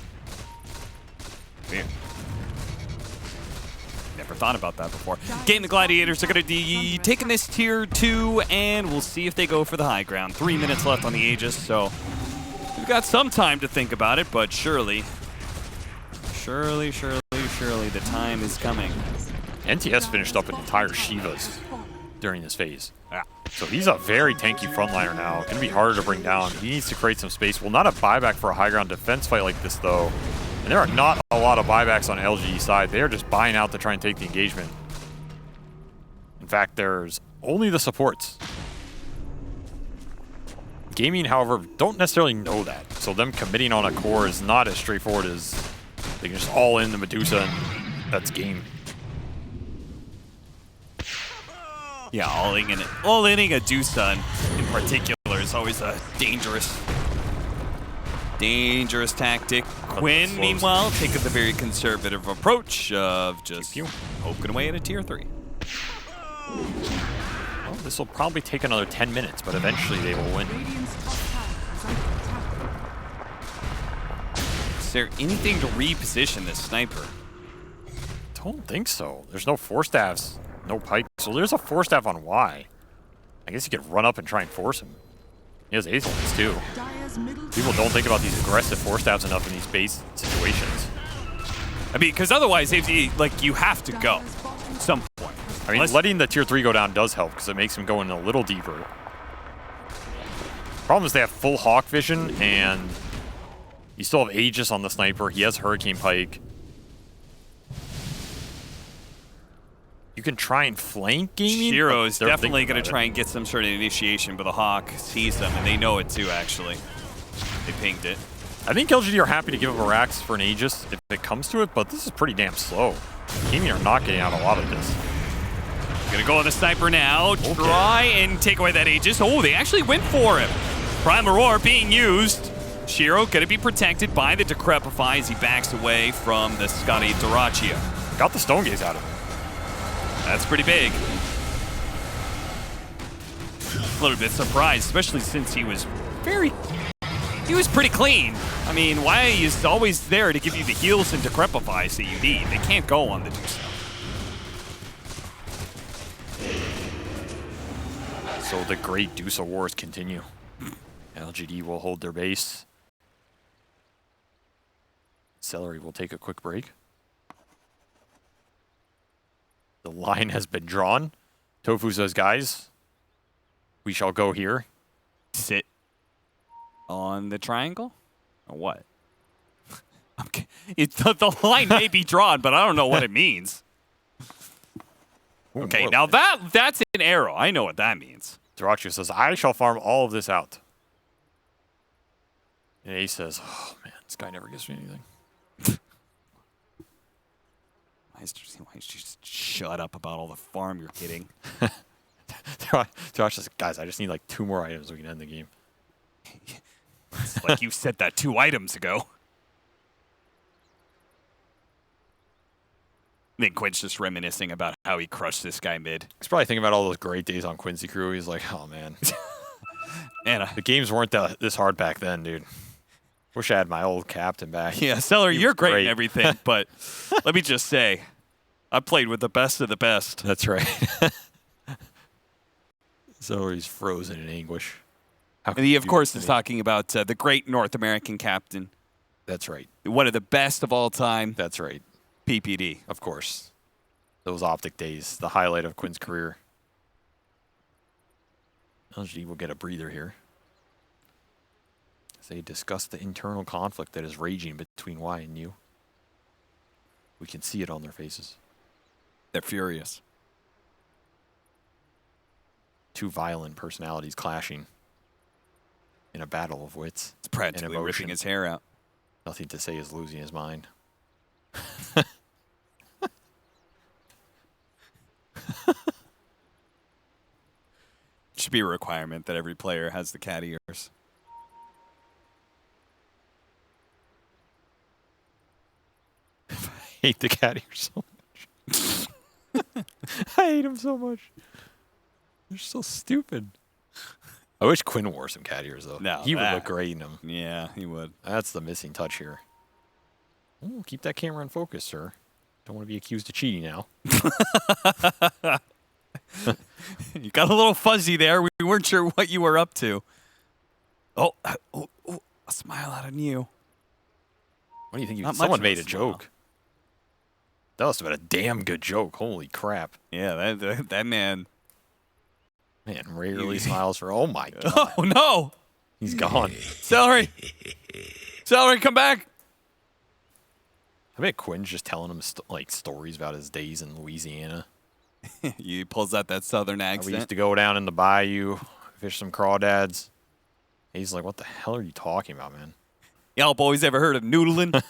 Weird. Never thought about that before. Game the Gladiators are going to be taking this tier 2, and we'll see if they go for the high ground. 3 minutes left on the Aegis, so we've got some time to think about it, but surely surely the time is coming. NTS finished up an entire Shivas during this phase. So he's a very tanky frontliner now. Going to be harder to bring down. He needs to create some space. Will not have buyback for a high ground defense fight like this, though. And there are not a lot of buybacks on LGD side. They are just buying out to try and take the engagement. In fact, there's only the supports. Gaming, however, don't necessarily know that. So them committing on a core is not as straightforward as they can just all in the Medusa and that's game. Yeah, all-inning a Doosan in particular is always a dangerous tactic. Quinn, meanwhile, taking the very conservative approach of just poking away at a tier 3. Well, this will probably take another 10 minutes, but eventually they will win. Is there anything to reposition this sniper? Don't think so. There's no force staffs, no pike. So there's a force staff on Y. I guess you could run up and try and force him. He has ace too. People don't think about these aggressive force staffs enough in these base situations. I mean, because otherwise, like, you have to go at some point. I mean, letting the tier 3 go down does help because it makes him go in a little deeper. Problem is they have full Hawk vision and you still have Aegis on the sniper. He has Hurricane Pike. You can try and flank gaming. Shiro is definitely going to try and get some sort of initiation, but the Hawk sees them, and they know it too, actually. They pinged it. I think LGD are happy to give up a Rax for an Aegis if it comes to it, but this is pretty damn slow. Gaming are not getting out a lot of this. Gonna go on the sniper now. Okay. Try and take away that Aegis. Oh, they actually went for him. Prime Aurora being used. Shiro gonna be protected by the Decrepify as he backs away from the Scotty Dorachia. Got the Stone Gaze out of him. That's pretty big. A little bit surprised, especially since he was pretty clean. I mean, why is always there to give you the heals and Decrepify that you need? They can't go on the Deuce. So the great Deuce Wars continue. LGD will hold their base. Celery will take a quick break. The line has been drawn. Tofu says, guys, we shall go here. Sit on the triangle? Or what? Okay. The line may be drawn, but I don't know what it means. Okay, now that's an arrow. I know what that means. Dorachia says, I shall farm all of this out. And Ace says, oh man, this guy never gives me anything. Why is you just shut up about all the farm you're getting? Josh says, guys, I just need like 2 more items so we can end the game. It's like you said that 2 items ago. I think Quinn's just reminiscing about how he crushed this guy mid. He's probably thinking about all those great days on Quincy Crew. He's like, oh man. And the games weren't this hard back then, dude. Wish I had my old captain back. Yeah, Celler, you're great and everything, but let me just say, I played with the best of the best. That's right. Celery's frozen in anguish. And he, of course, is talking about the great North American captain. That's right. One of the best of all time. That's right. PPD. Of course. Those optic days, the highlight of Quinn's career. LG will get a breather here. As they discuss the internal conflict that is raging between Y and U. We can see it on their faces. They're furious. 2 violent personalities clashing in a battle of wits. It's practically ripping his hair out. Nothing to say is losing his mind. Should be a requirement that every player has the cat ears. I hate the cat ears so much. I hate them so much. They're so stupid. I wish Quinn wore some cat ears, though. No, he would look great in them. Yeah, he would. That's the missing touch here. Ooh, keep that camera in focus, sir. Don't want to be accused of cheating now. You got a little fuzzy there. We weren't sure what you were up to. Oh, a smile out of you. What do you think? Not Someone much of made a a joke. That must have been a damn good joke. Holy crap. Yeah, that man. Man, rarely smiles for. Oh my god. Oh no! He's gone. Celery! Celery, come back! I bet Quinn's just telling him like stories about his days in Louisiana. He pulls out that southern We accent. used to go down in the bayou, fish some crawdads. He's like, what the hell are you talking about, man? Y'all boys ever heard of noodling?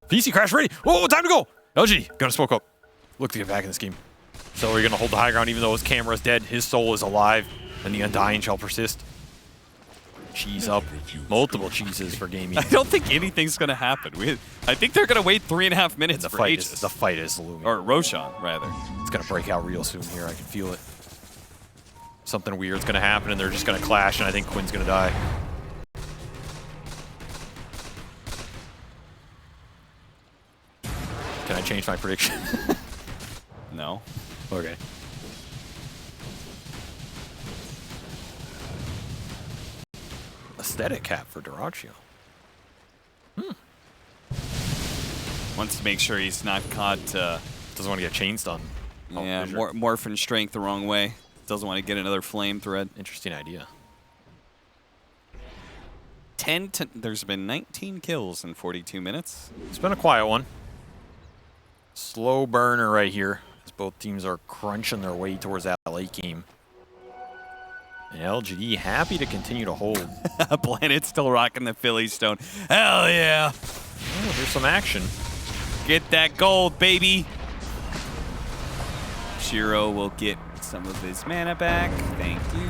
PC crash ready. Whoa, time to go. LG, gonna smoke up. Look to get back in this game. So we're gonna hold the high ground even though his camera is dead. His soul is alive, and the undying shall persist. Cheese up. Multiple cheeses for gaming. I don't think anything's going to happen. I think they're going to wait 3.5 minutes The for fight ages. is the fight is looming. Or Roshan, rather. It's gonna break out real soon here. I can feel it. Something weird's gonna happen, and they're just gonna clash, and I think Quinn's gonna die. Can I change my prediction? No. Okay. Aesthetic cap for Duraccio. Wants to make sure he's not caught. Doesn't want to get chain stun. Oh, Yeah, Visual. morphing strength the wrong way. Doesn't want to get another flame thread. Interesting idea. There's been 19 kills in 42 minutes. It's been a quiet one. Slow burner right here, as both teams are crunching their way towards that late game. And LGD happy to continue to hold. Planet's still rocking the Philly stone. Hell yeah! Oh, here's some action. Get that gold, baby! Shiro will get some of his mana back. Thank you.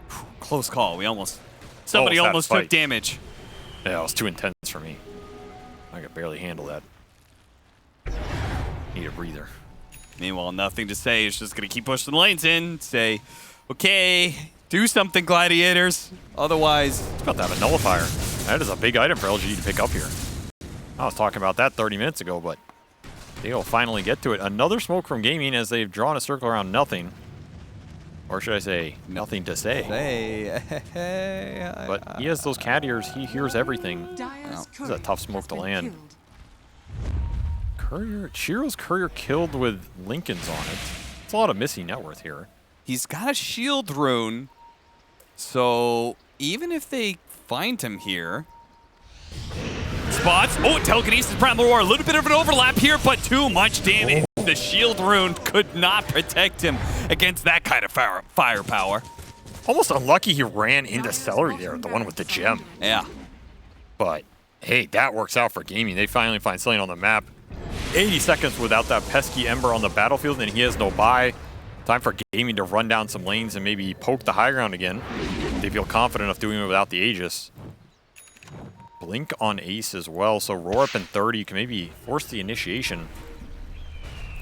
Whew, close call. Somebody had a almost took fight. damage. Yeah, it was too intense for me. I could barely handle that. Need a breather. Meanwhile, nothing to say. It's just going to keep pushing the lanes in. Say, okay, do something, Gladiators. Otherwise, It's about to have a nullifier. That is a big item for LGD to pick up here. I was talking about that 30 minutes ago, but they'll finally get to it. Another smoke from gaming as they've drawn a circle around nothing. Or should I say, nothing to say. hey. But he has those cat ears. He hears everything. Dyer's This is a tough smoke has to been land. killed. Chiro's courier killed with Lincoln's on it. It's a lot of missing net worth here. He's got a shield rune. So even if they find him here. Spots. Oh, telekinesis, Primal Roar. A little bit of an overlap here, but too much damage. Oh. The shield rune could not protect him against that kind of firepower. Almost unlucky he ran into Celery there, the one with the gem. Yeah. But, hey, that works out for gaming. They finally find something on the map. 80 seconds without that pesky Ember on the battlefield, and he has no buy. Time for gaming to run down some lanes and maybe poke the high ground again. They feel confident enough doing it without the Aegis. Blink on Ace as well, so Roar up in 30. You can maybe force the initiation.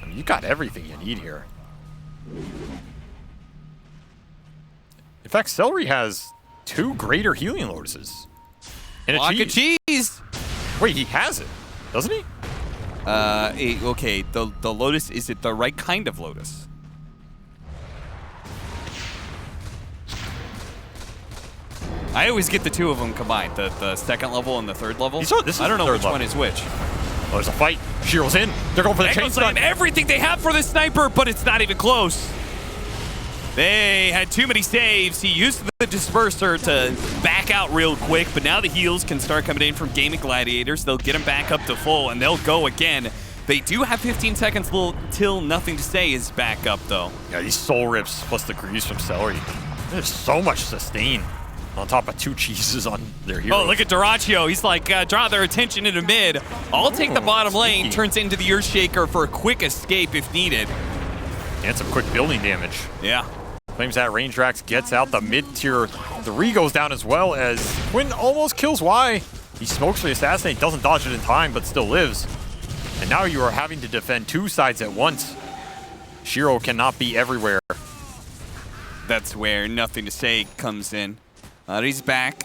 I mean, you got everything you need here. In fact, Celery has 2 greater healing lotuses. And Block a of cheese. cheese. Wait, he has it, doesn't he? Okay, the lotus, is it the right kind of lotus? I always get the two of them combined, the second level and the third level. This is I don't know third which level. one is which. Oh, there's a fight. Shiro's in. They're going for the chain Echo's stun. on everything they have for the sniper, but it's not even close. They had too many saves. He used the disperser to back out real quick, but now the heals can start coming in from Gaming Gladiators. They'll get him back up to full, and they'll go again. They do have 15 seconds till nothing to say is back up, though. Yeah, these soul rips plus the grease from Celery. There's so much sustain on top of 2 cheeses on their hero. Oh, look at Duraccio. He's like, draw their attention into mid. I'll take the bottom lane, sneaky. turns into the Earthshaker for a quick escape if needed. And some quick building damage. Yeah. Claims that Range Drax gets out. The mid-tier 3 goes down as well as Quinn almost kills Y. He smokes for the assassinate, doesn't dodge it in time, but still lives. And now you are having to defend 2 sides at once. Shiro cannot be everywhere. That's where nothing to say comes in. He's back.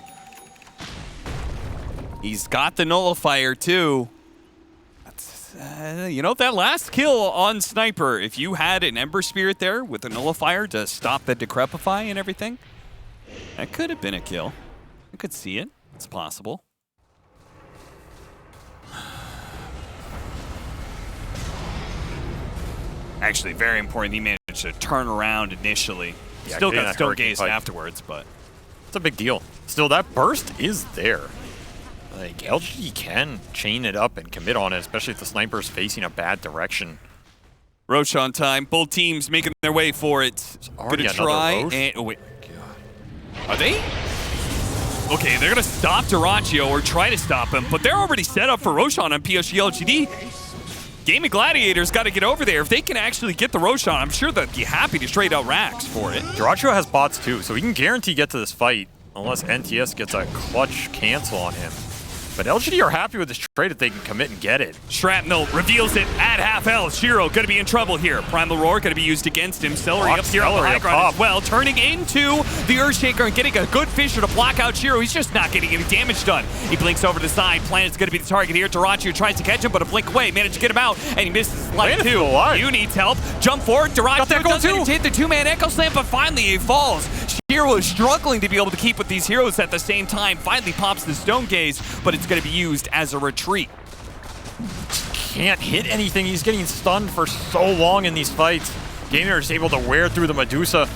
He's got the nullifier too. That's, you know, that last kill on Sniper, if you had an Ember Spirit there with a nullifier to stop the Decrepify and everything, that could have been a kill. I could see it. It's possible. Actually, very important. He managed to turn around initially. Yeah, Still getting got that stone hurricane gazed pipe. afterwards, but It's a big deal. Still, that burst is there. Like, LGD can chain it up and commit on it, especially if the sniper's facing a bad direction. Roshan time. Both teams making their way for it. already Gonna another try Roche? and wait. Are they? Okay, they're gonna stop Dyrachyo or try to stop him, but they're already set up for Roshan on PSG.LGD. Gaming Gladiators got to get over there. If they can actually get the Roshan, I'm sure they'd be happy to trade out racks for it. Dyrachyo has bots too, so he can guarantee get to this fight unless NTS gets a clutch cancel on him. But LGD are happy with this trade if they can commit and get it. Shrapnel reveals it at half health. Shiro going to be in trouble here. Primal Roar going to be used against him. Celery Block up here on the Celery high up ground top. as well, turning into the Earthshaker and getting a good Fisher to block out Shiro. He's just not getting any damage done. He blinks over to the side. Planet's going to be the target here. Dyrachyo tries to catch him, but a blink away. Managed to get him out, and he misses life Planet's too. still alive. You needs help. Jump forward. Dyrachyo that goal doesn't too. hit the two-man Echo Slam, but finally he falls. Shiro is struggling to be able to keep with these heroes at the same time. Finally pops the Stone Gaze, but it's going to be used as a retreat. Can't hit anything. He's getting stunned for so long in these fights. Gamer is able to wear through the Medusa.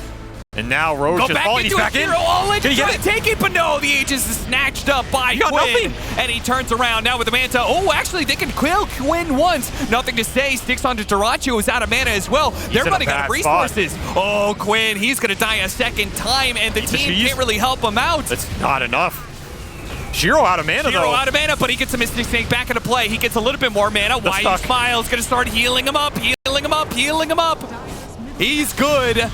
And now Roche Go is back falling. into He's back in. Hero. Oh, Can he try get to it? take it, but no, the Aegis is snatched up by got Quinn. nothing. And he turns around now with the Manta. Oh, actually, they can kill Quinn once. Nothing to say. Sticks onto Dyrachyo, who's out of mana as well. They're in a running out of bad spot. resources. Oh, Quinn, he's going to die a second time, and the He's a team cheese. can't really help him out. That's not enough. Shiro out of mana Hero though. out of mana, but he gets a Mystic Snake back into play. He gets a little bit more mana. Why stuck. Smile's going to start healing him up, healing him up, healing him up. He's good.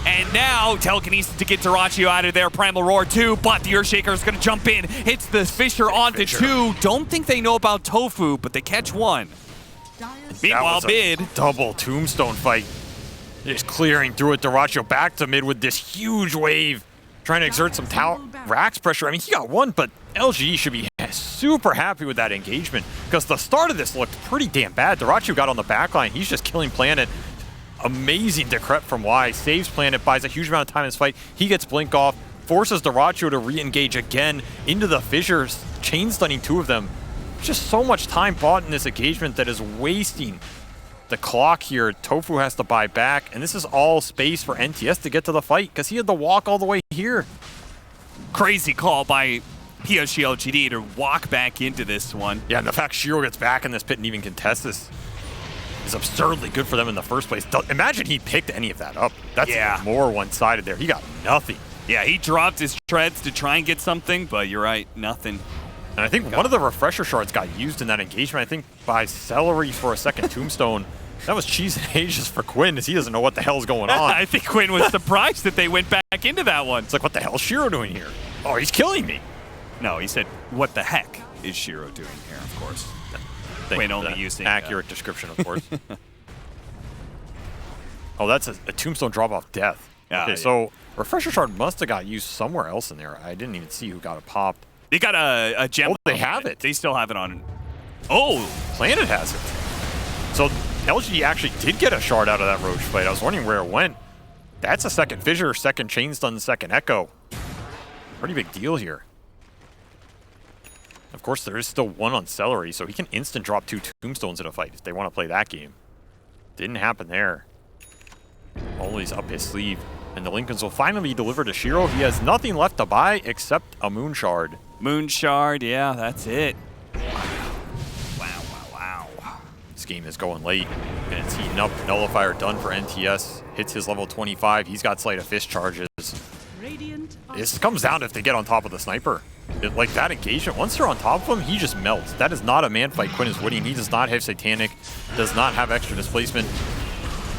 And now, telekinesis to get Dyrachyo out of there. Primal Roar too, but the Earthshaker is going to jump in. Hits the Fisher onto Fisher. two. Don't think they know about Tofu, but they catch one. Dyer's Meanwhile, was a Bid. double tombstone fight. Just clearing through it. Dyrachyo back to mid with this huge wave. Trying to exert some Rax pressure. I mean, he got one, but LGE should be super happy with that engagement because the start of this looked pretty damn bad. Dyrachyo got on the backline. He's just killing Planet. Amazing decrep from Y. Saves Planet, buys a huge amount of time in this fight. He gets blink off, forces Dyrachyo to re-engage again into the fissures, chain stunning two of them. Just so much time bought in this engagement that is wasting the clock here. Tofu has to buy back, and this is all space for NTS to get to the fight because he had to walk all the way here. Crazy call by PSG.LGD to walk back into this one. Yeah, and the fact Shiro gets back in this pit and even contests this is absurdly good for them in the first place. Imagine he picked any of that up. That's Yeah. even more one-sided there. He got nothing. Yeah, he dropped his treads to try and get something, but you're right, nothing. And I think one of the refresher shards got used in that engagement, I think by Celery for a second tombstone. That was cheese and ages for Quinn, as he doesn't know what the hell's going on. I think Quinn was surprised that they went back into that one. It's like, what the hell is Shiro doing here? Oh, he's killing me. No, he said, what the heck is Shiro doing here, of course. Thank Quinn you for only that using, accurate description, of course. Oh, that's a tombstone drop off death. Ah, Okay, yeah. so refresher shard must have got used somewhere else in there. I didn't even see who got it popped. They got a gem. Oh, they have it. They still have it on. Oh, Planet has it. So LGD actually did get a shard out of that Roche fight. I was wondering where it went. That's a second fissure, second chain stun, second echo. Pretty big deal here. Of course, there is still one on Celery, so he can instant drop two tombstones in a fight if they want to play that game. Didn't happen there. Always up his sleeve. And the Lincolns will finally be delivered to Shiro. He has nothing left to buy except a Moon Shard. Moon Shard, yeah, that's it. Wow. This game is going late, and it's heating up. Nullifier done for NTS. Hits his level 25. He's got Sleight of Fist charges. Radiant are This comes down to if they get on top of the sniper. Like that engagement, once they're on top of him, he just melts. That is not a man fight Quinn is winning. He does not have Satanic, does not have extra displacement.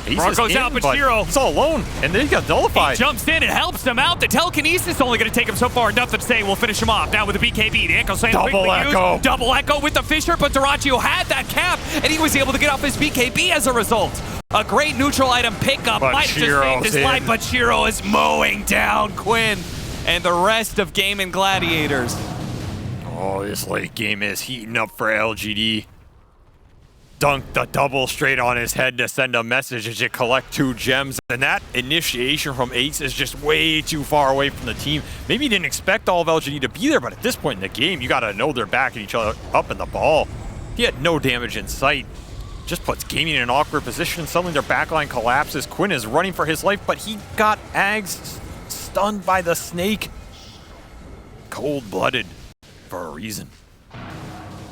Ace Broncos is in, out, but Shiro- he's all alone, and then he got nullified. Jumps in and helps him out. The telekinesis only going to take him so far. Nothing to say. We'll finish him off. Now with the BKB. The Echo Slam Double quickly Echo. used. Double Echo with the Fisher, but Dyrachyo had that cap, and he was able to get off his BKB as a result. A great neutral item pickup. But Might have just Shiro's saved his life, in. but Shiro is mowing down Quinn and the rest of Gaming Gladiators. Oh, this late game is heating up for LGD. Dunked the double straight on his head to send a message as you collect 2 gems. And that initiation from Ace is just way too far away from the team. Maybe he didn't expect all of LGD to be there, but at this point in the game, you got to know they're backing each other up in the ball. He had no damage in sight. just puts Gaming in an awkward position. Suddenly their backline collapses. Quinn is running for his life, but he got Ags stunned by the snake. Cold-blooded for a reason.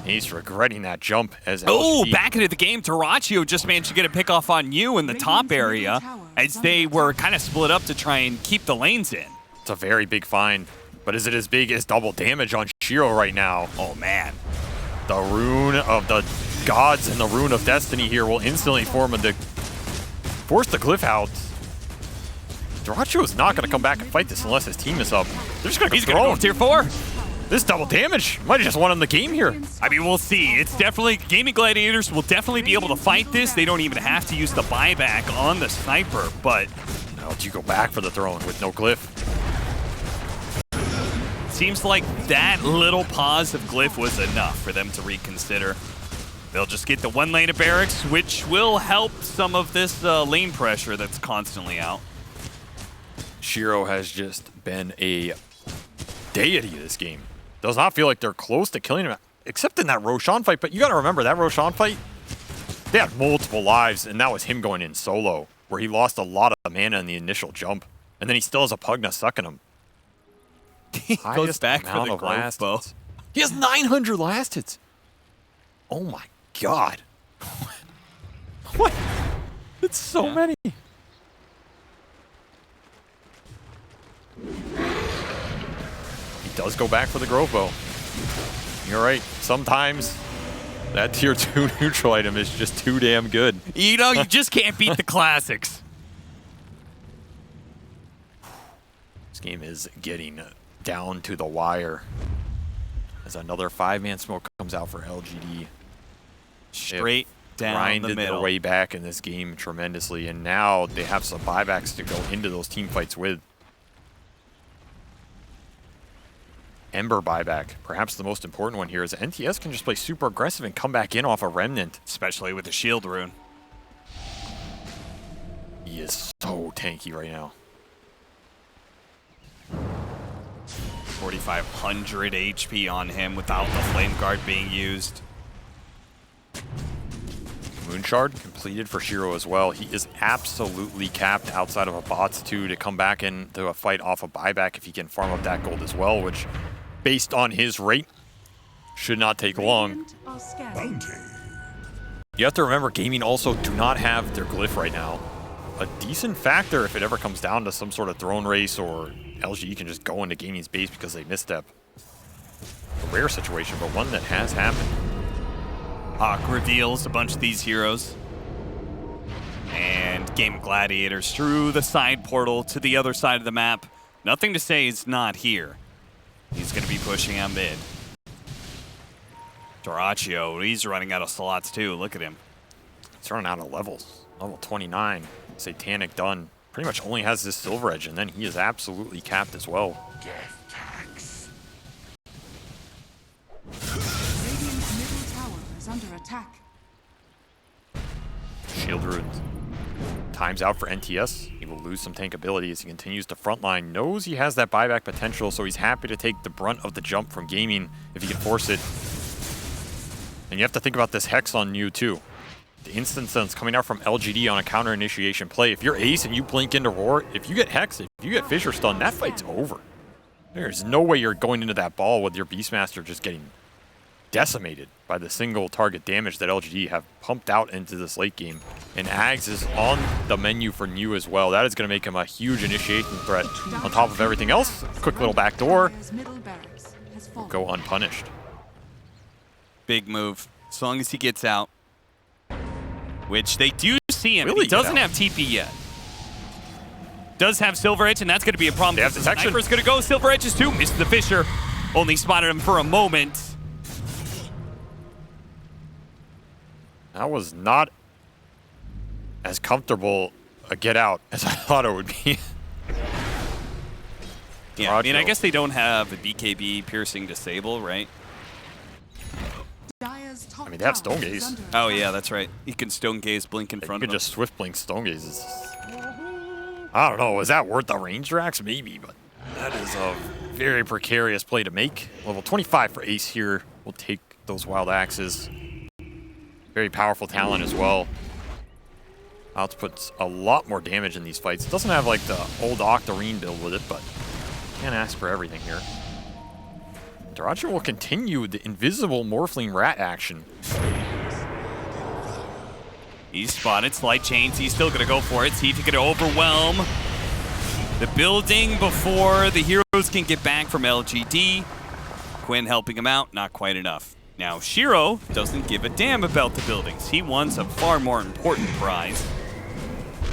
He's regretting that jump as Oh, back into the game. Terraccio just managed to get a pick off on you in the top area as they were kind of split up to try and keep the lanes in. It's a very big find, but is it as big as double damage on Shiro right now? Oh, man. The rune of the gods and the rune of destiny here will instantly force the glyph out. Terraccio is not going to come back and fight this unless his team is up. They're just going to go tier 4. This double damage might have just won him the game here. I mean, we'll see. It's definitely, Gaming Gladiators will definitely be able to fight this. They don't even have to use the buyback on the sniper, but... Now do you go back for the throne with no glyph? Seems like that little pause of glyph was enough for them to reconsider. They'll just get the one lane of barracks, which will help some of this lane pressure that's constantly out. Shiro has just been a deity this game. Does not feel like they're close to killing him, except in that Roshan fight. But you got to remember, that Roshan fight, they had multiple lives, and that was him going in solo, where he lost a lot of mana in the initial jump, and then he still has a Pugna sucking him. He goes back for the last bow. He has 900 last hits. Oh my god. What? It's so many. He does go back for the Grove Bow. You're right. Sometimes that tier 2 neutral item is just too damn good. You know, you just can't beat the classics. This game is getting down to the wire as another 5-man smoke comes out for LGD. Straight down the middle. Their way back in this game tremendously, and now they have some buybacks to go into those team fights with. Ember buyback, perhaps the most important one here, is NTS can just play super aggressive and come back in off a Remnant. Especially with the shield rune. He is so tanky right now. 4,500 HP on him without the Flame Guard being used. Moonshard completed for Shiro as well. He is absolutely capped outside of a bots 2 to come back into a fight off a buyback if he can farm up that gold as well, which, based on his rate, should not take long. You have to remember, Gaming also do not have their glyph right now. A decent factor if it ever comes down to some sort of throne race, or LGD can just go into Gaming's base because they misstep. A rare situation, but one that has happened. Hawk reveals a bunch of these heroes. And Game Gladiators through the side portal to the other side of the map. Nothing to say he's not here. He's going to be pushing on mid. Terraccio, he's running out of slots too. Look at him. He's running out of levels. Level 29. Satanic done. Pretty much only has this Silver Edge, and then he is absolutely capped as well. Radiant's middle tower is under attack. Shield runes. Time's out for NTS. He will lose some tank ability as he continues to frontline. Knows he has that buyback potential, so he's happy to take the brunt of the jump from Gaming if he can force it. And you have to think about this Hex on you too. The instant sense coming out from LGD on a counter initiation play. If you're Ace and you blink into Roar, if you get Hex, if you get Fissure Stun, that fight's over. There's no way you're going into that ball with your Beastmaster just getting decimated by the single target damage that LGD have pumped out into this late game. And Ags is on the menu for New as well. That is going to make him a huge initiation threat on top of everything else. Quick little backdoor. Go unpunished. Big move. As long as he gets out. Which they do see him. Really He doesn't have TP yet. Does have Silver Edge, and that's going to be a problem. They have detection. Sniper's going to go. Silver Edge is too. Missed the Fissure. Only spotted him for a moment. That was not as comfortable a get out as I thought it would be. Yeah, I mean, I guess they don't have a BKB piercing disable, right? I mean, they have Stone Gaze. Oh, yeah, that's right. You can Stone Gaze blink in front You of could him. just Swift Blink Stone Gaze. I don't know, is that worth the range Drax? Maybe, but that is a very precarious play to make. Level 25 for Ace here. We'll take those Wild Axes. Very powerful talent as well. Outputs a lot more damage in these fights. It doesn't have like the old Octarine build with it, but can't ask for everything here. Darachi will continue the invisible Morphling rat action. He's spotted Slight Chains. He's still going to go for it. See if he can overwhelm the building before the heroes can get back from LGD. Quinn helping him out, not quite enough. Now, Shiro doesn't give a damn about the buildings. He wants a far more important prize.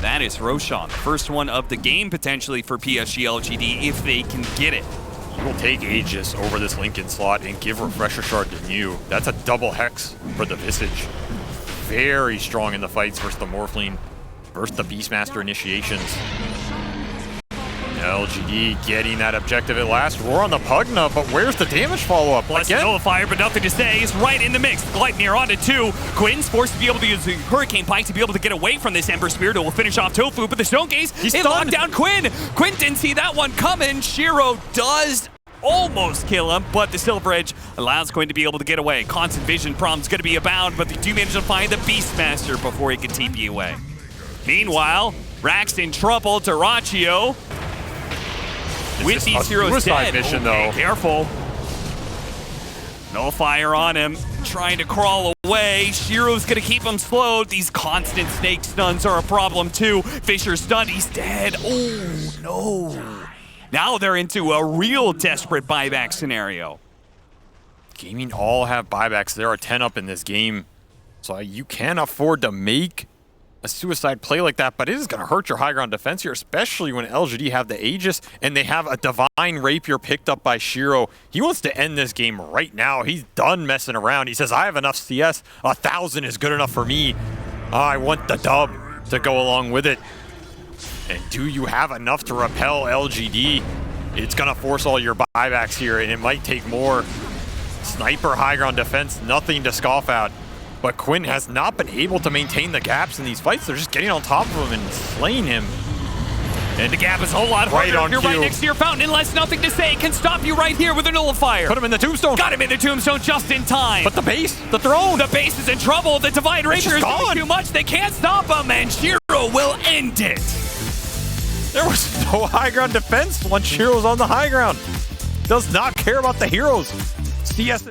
That is Roshan, the first one of the game potentially for PSG.LGD if they can get it. He will take Aegis over this Lincoln slot and give Refresher Shard to New. That's a double hex for the Visage. Very strong in the fights versus the Morphling, versus the Beastmaster initiations. LGD getting that objective at last. Roar on the Pugna, but where's the damage follow-up? Plus Nullifier, but nothing to say. Is right in the mix. Gleipnir onto 2. Quinn's forced to be able to use the Hurricane Pike to be able to get away from this Ember Spirit. It will finish off Tofu, but the Stone Gaze, it locked down Quinn. Quinn didn't see that one coming. Shiro does almost kill him, but the Silver Edge allows Quinn to be able to get away. Constant Vision problem's going to be abound, but they do manage to find the Beastmaster before he can TP away. Meanwhile, Rax in trouble. Dyrachio with these heroes dead. Mission, okay, though. Careful. Nullifier on him, trying to crawl away. Shiro's gonna keep him slowed. These constant snake stuns are a problem too. Fisher stunned, he's dead. Oh no. Now they're into a real desperate buyback scenario. Gaming all have buybacks. There are 10 up in this game. So you can afford to make a suicide play like that, but it is going to hurt your high ground defense here, especially when LGD have the Aegis and they have a Divine Rapier picked up by Shiro. He wants to end this game right now. He's done messing around. He says, I have enough CS. 1,000 is good enough for me. I want the dub to go along with it. And do you have enough to repel LGD? It's going to force all your buybacks here, and it might take more. Sniper high ground defense, nothing to scoff at. But Quinn has not been able to maintain the gaps in these fights. They're just getting on top of him and slaying him. And the gap is a whole lot harder. Right on You're cue. right next to your fountain, unless nothing to say can stop you right here with a Nullifier. Put him in the tombstone. Got him in the tombstone just in time. But the base, the throne. The base is in trouble. The Divine Rapier is doing gone. too much. They can't stop him, and Shiro will end it. There was no high ground defense once Shiro's on the high ground. Does not care about the heroes. CS